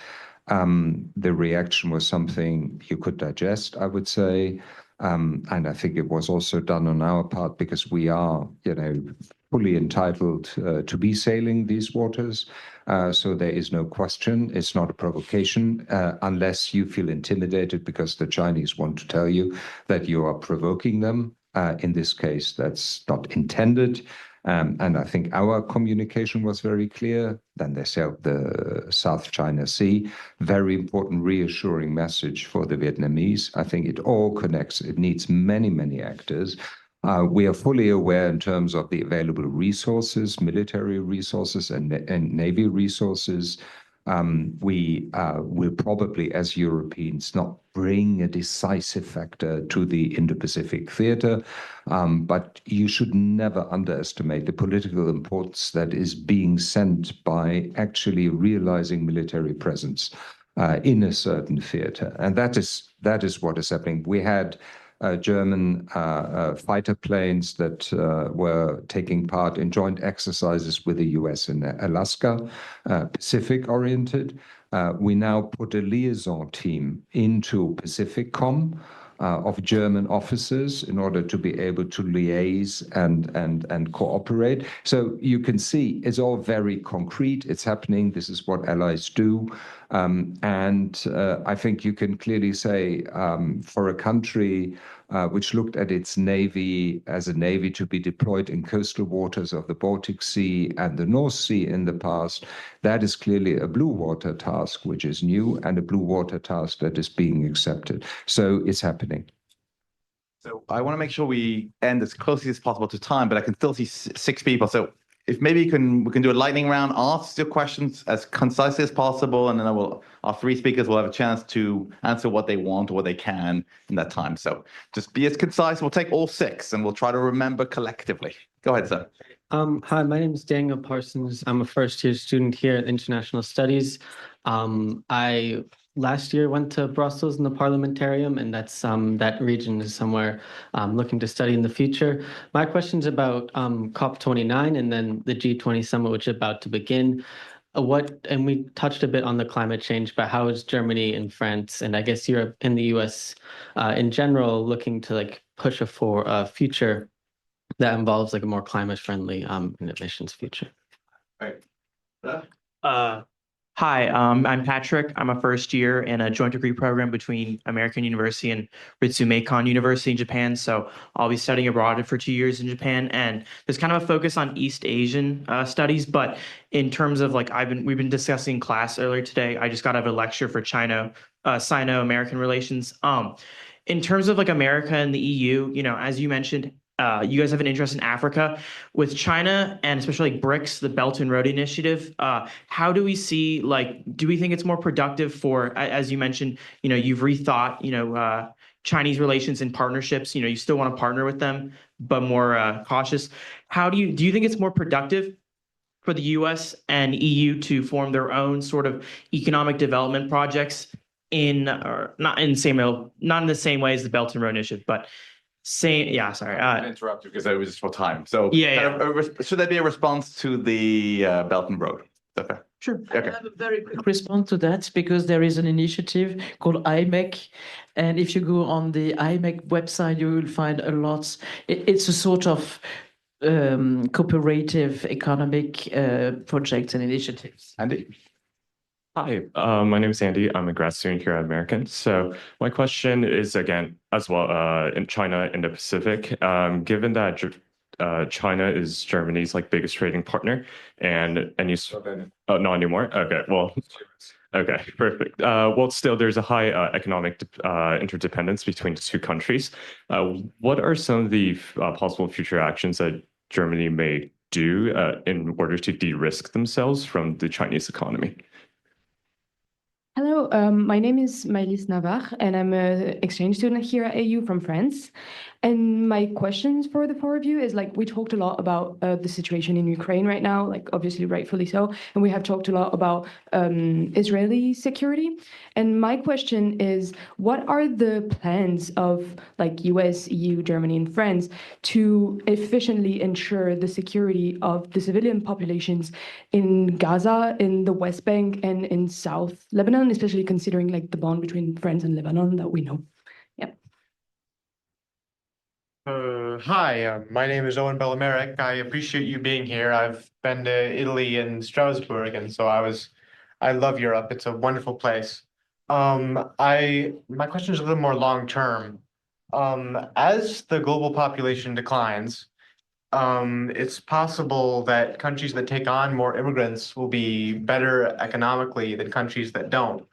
The reaction was something you could digest, I would say. And I think it was also done on our part because we are, fully entitled to be sailing these waters. So there is no question. It's not a provocation unless you feel intimidated because the Chinese want to tell you that you are provoking them. In this case, that's not intended. And I think our communication was very clear. Then they sailed the South China Sea. Very important, reassuring message for the Vietnamese. I think it all connects. It needs many, many actors. We are fully aware in terms of the available resources, military resources and Navy resources. We will probably, as Europeans, not bring a decisive factor to the Indo-Pacific theater, but you should never underestimate the political importance that is being sent by actually realizing military presence in a certain theater. And that is what is happening. We had German fighter planes that were taking part in joint exercises with the US in Alaska, Pacific-oriented. We now put a liaison team into PacificCom of German officers in order to be able to liaise and cooperate. So you can see it's all very concrete. It's happening. This is what allies do. And I think you can clearly say for a country which looked at its navy as a navy to be deployed in coastal waters of the Baltic Sea and the North Sea in the past, that is clearly a blue water task, which is new, and a blue water task that is being accepted. So it's happening. So I want to make sure we end as closely as possible to time, but I can still see 6 people. So if maybe we can do a lightning round, ask your questions as concisely as possible, and then our 3 speakers will have a chance to answer what they want or what they can in that time. So just be as concise. We'll take all 6 and we'll try to remember collectively. Go ahead, sir. Hi, my name is Daniel Parsons. I'm a first-year student here at International Studies. I last year went to Brussels in the Parliamentarium, and that's that region is somewhere I'm looking to study in the future. My question's about COP29 and then the G20 summit, which is about to begin. And we touched a bit on the climate change, but how is Germany and France, and I guess Europe and the US in general, looking to push for a future that involves a more climate-friendly emissions future? Hi, I'm Patrick. I'm a first year in a joint degree program between American University and Ritsumeikan University in Japan. So I'll be studying abroad for 2 years in Japan, and there's kind of a focus on East Asian studies. But in terms of we've been discussing class earlier today. I just got out of a lecture for Sino-American relations. In terms of America and the EU, as you mentioned, you guys have an interest in Africa with China and especially BRICS, the Belt and Road Initiative. How do we see, do we think it's more productive for, as you mentioned, you've rethought, Chinese relations and partnerships, you still want to partner with them, but more cautious. Do you think it's more productive for the US and EU to form their own sort of economic development projects not in the same way as the Belt and Road Initiative, but sorry. I interrupt you because it was just for time. So yeah. Should there be a response to the Belt and Road? Okay. Sure. Okay. I have a very quick response to that because there is an initiative called IMEC. And if you go on the IMEC website, you will find a lot. It's a sort of cooperative economic projects and initiatives. Andy? Hi, my name is Andy. I'm a grad student here at American. So my question is, again, as well, in China and the Pacific, given that China is Germany's biggest trading partner, and you not anymore. Okay, well, okay, perfect. Well, still, there's a high economic interdependence between the 2 countries. What are some of the possible future actions that Germany may do in order to de-risk themselves from the Chinese economy? Hello, my name is Maëlys Navarre, and I'm an exchange student here at AU from France. And my questions for the 4 of you is we talked a lot about the situation in Ukraine right now, obviously rightfully so, and we have talked a lot about Israeli security. And my question is, what are the plans of US, EU, Germany, and France to efficiently ensure the security of the civilian populations in Gaza, in the West Bank, and in South Lebanon, especially considering the bond between France and Lebanon that we know? Hi, my name is Owen Bellameric. I appreciate you being here. I've been to Italy and Strasbourg, and so I love Europe. It's a wonderful place. My question is a little more long term. As the global population declines, it's possible that countries that take on more immigrants will be better economically than countries that don't.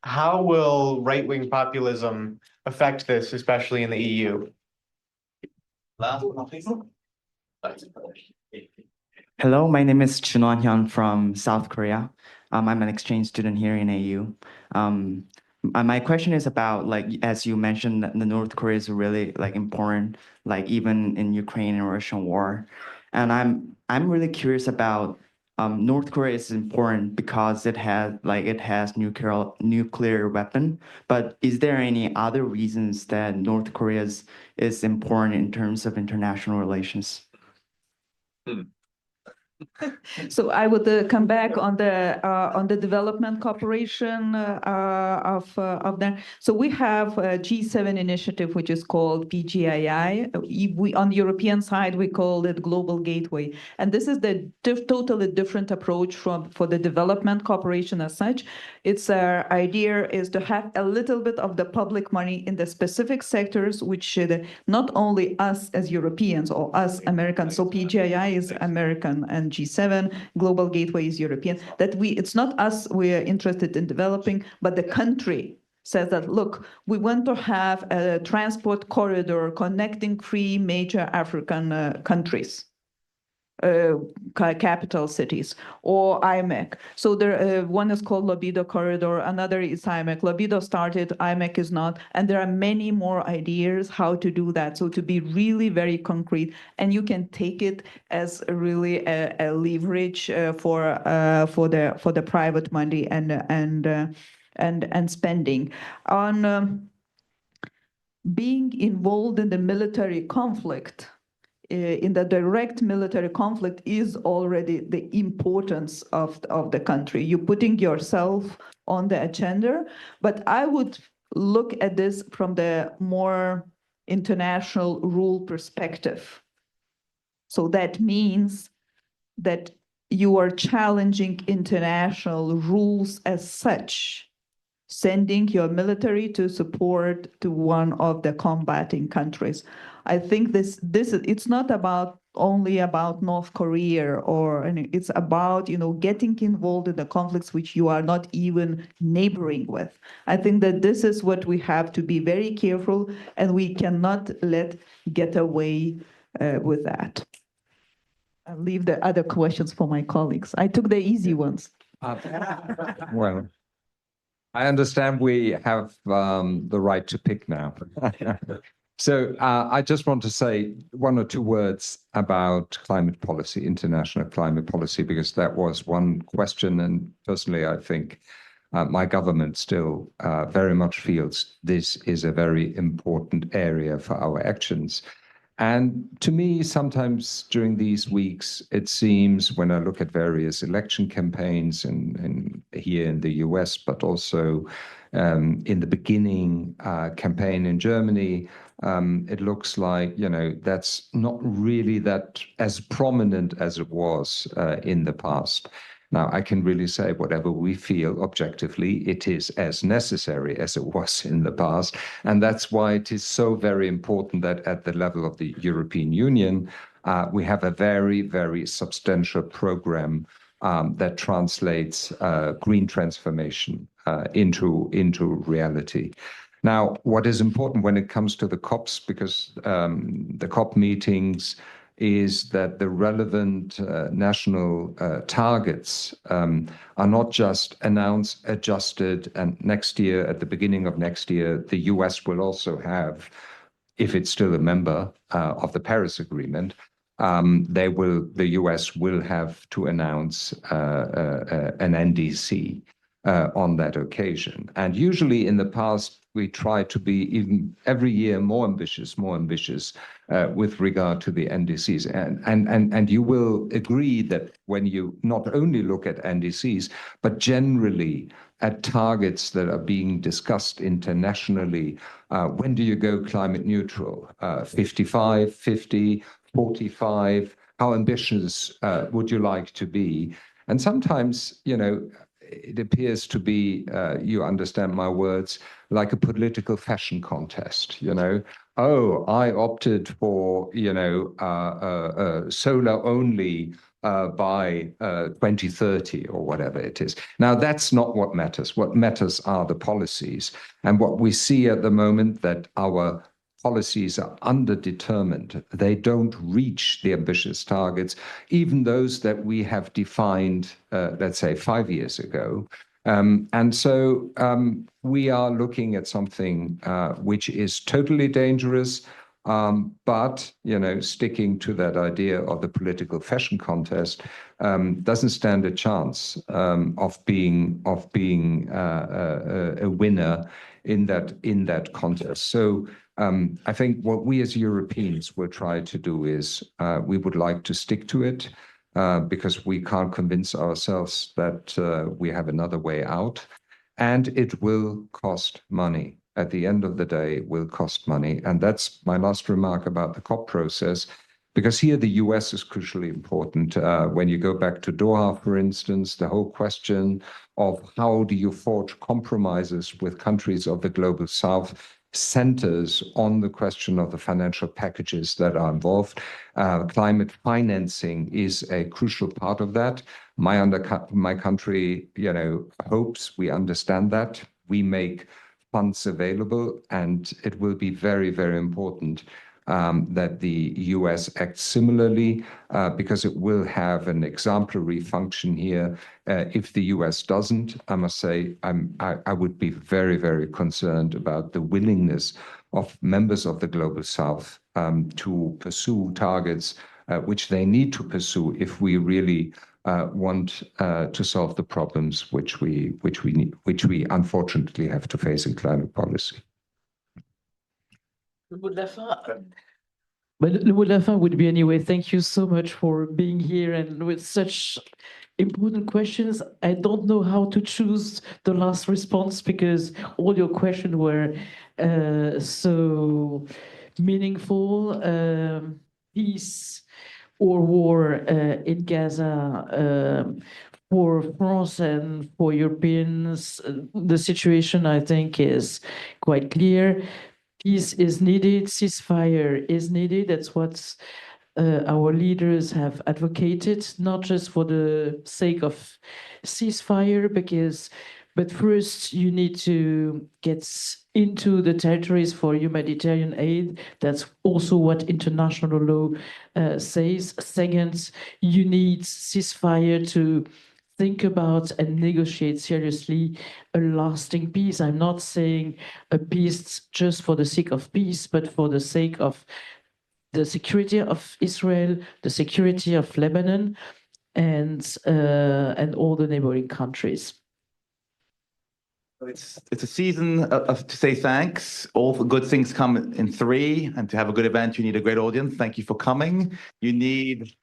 How will right-wing populism affect this, especially in the EU? Hello, my name is Chunwon Hyun from South Korea. I'm an exchange student here in AU. My question is about, like, as you mentioned, that the North Korea is really like important, like even in Ukraine and Russian war. And I'm really curious about North Korea is important because it has nuclear weapon. But is there any other reasons that North Korea is important in terms of international relations? So I would come back on the development cooperation of that. So we have a G7 initiative, which is called PGII. We on the European side, we call it Global Gateway, and this is the totally different approach for the development cooperation as such. Its idea is to have a little bit of the public money in the specific sectors, which should not only us as Europeans or us Americans. So PGII is American and G7, Global Gateway is European, that it's not us we're interested in developing, but the country says that, look, we want to have a transport corridor connecting 3 major African countries, capital cities, or IMEC. So there, one is called Libido Corridor, another is IMEC. Libido started, IMEC is not, and there are many more ideas how to do that. So to be really very concrete, and you can take it as really a leverage for the private money and spending on being involved in the military conflict. In the direct military conflict is already the importance of the country. You're putting yourself on the agenda, but I would look at this from the more international rule perspective. So that means that you are challenging international rules as such, sending your military to support to one of the combating countries. I think it's not only about North Korea, it's about getting involved in the conflicts which you are not even neighboring with. I think that this is what we have to be very careful, and we cannot get away with that. I'll leave the other questions for my colleagues. I took the easy ones. Well, I understand we have the right to pick now. So I just want to say 1 or 2 words about climate policy, international climate policy, because that was one question. And personally, I think my government still very much feels this is a very important area for our actions. And to me, sometimes during these weeks, it seems when I look at various election campaigns and here in the US, but also in the beginning campaign in Germany, it looks like, that's not really that as prominent as it was in the past. Now, I can really say whatever we feel objectively, it is as necessary as it was in the past. And that's why it is so very important that at the level of the European Union, we have a very, very substantial program that translates green transformation into reality. Now, what is important when it comes to the COPs, because the COP meetings is that the relevant national targets are not just announced, adjusted, and next year, at the beginning of next year, the US will also have, if it's still a member of the Paris Agreement, the US will have to announce an NDC on that occasion. And usually in the past, we try to be even every year more ambitious with regard to the NDCs. And you will agree that when you not only look at NDCs, but generally at targets that are being discussed internationally. When do you go climate neutral? 55, 50, 45? How ambitious would you like to be? And sometimes, it appears to be, you understand my words, like a political fashion contest, Oh, I opted for, solar only by 2030 or whatever it is. Now, that's not what matters. What matters are the policies. And what we see at the moment that our policies are underdetermined. They don't reach the ambitious targets, even those that we have defined, let's say, 5 years ago. And so we are looking at something which is totally dangerous, but sticking to that idea of the political fashion contest doesn't stand a chance of being a winner in that contest. So I think what we as Europeans will try to do is we would like to stick to it because we can't convince ourselves that we have another way out, and it will cost money. At the end of the day, it will cost money. And that's my last remark about the COP process, because here the US is crucially important. When you go back to Doha, for instance, the whole question of how do you forge compromises with countries of the global South centers on the question of the financial packages that are involved. Climate financing is a crucial part of that. My country, hopes we understand that. We make funds available, and it will be very, very important that the US acts similarly because it will have an exemplary function here. If the US doesn't, I must say, I would be very, very concerned about the willingness of members of the Global South to pursue targets which they need to pursue if we really want to solve the problems which we unfortunately have to face in climate policy. But le mot de la fin would be anyway, thank you so much for being here and with such important questions. I don't know how to choose the last response because all your questions were so meaningful. Peace or war in Gaza, for France and for Europeans, the situation, I think, is quite clear. Peace is needed, ceasefire is needed. That's what our leaders have advocated, not just for the sake of ceasefire, but first you need to get into the territories for humanitarian aid. That's also what international law says. Second, you need ceasefire to think about and negotiate seriously a lasting peace. I'm not saying a peace just for the sake of peace, but for the sake of the security of Israel, the security of Lebanon, and all the neighboring countries. It's a season to say thanks. All the good things come in three, and to have a good event, you need a great audience. Thank you for coming. You need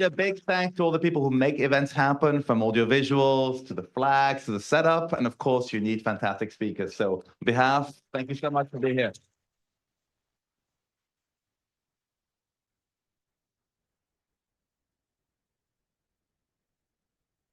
a big thanks to all the people who make events happen, from audiovisuals to the flags to the setup, and of course, you need fantastic speakers. So, on behalf, thank you so much for being here.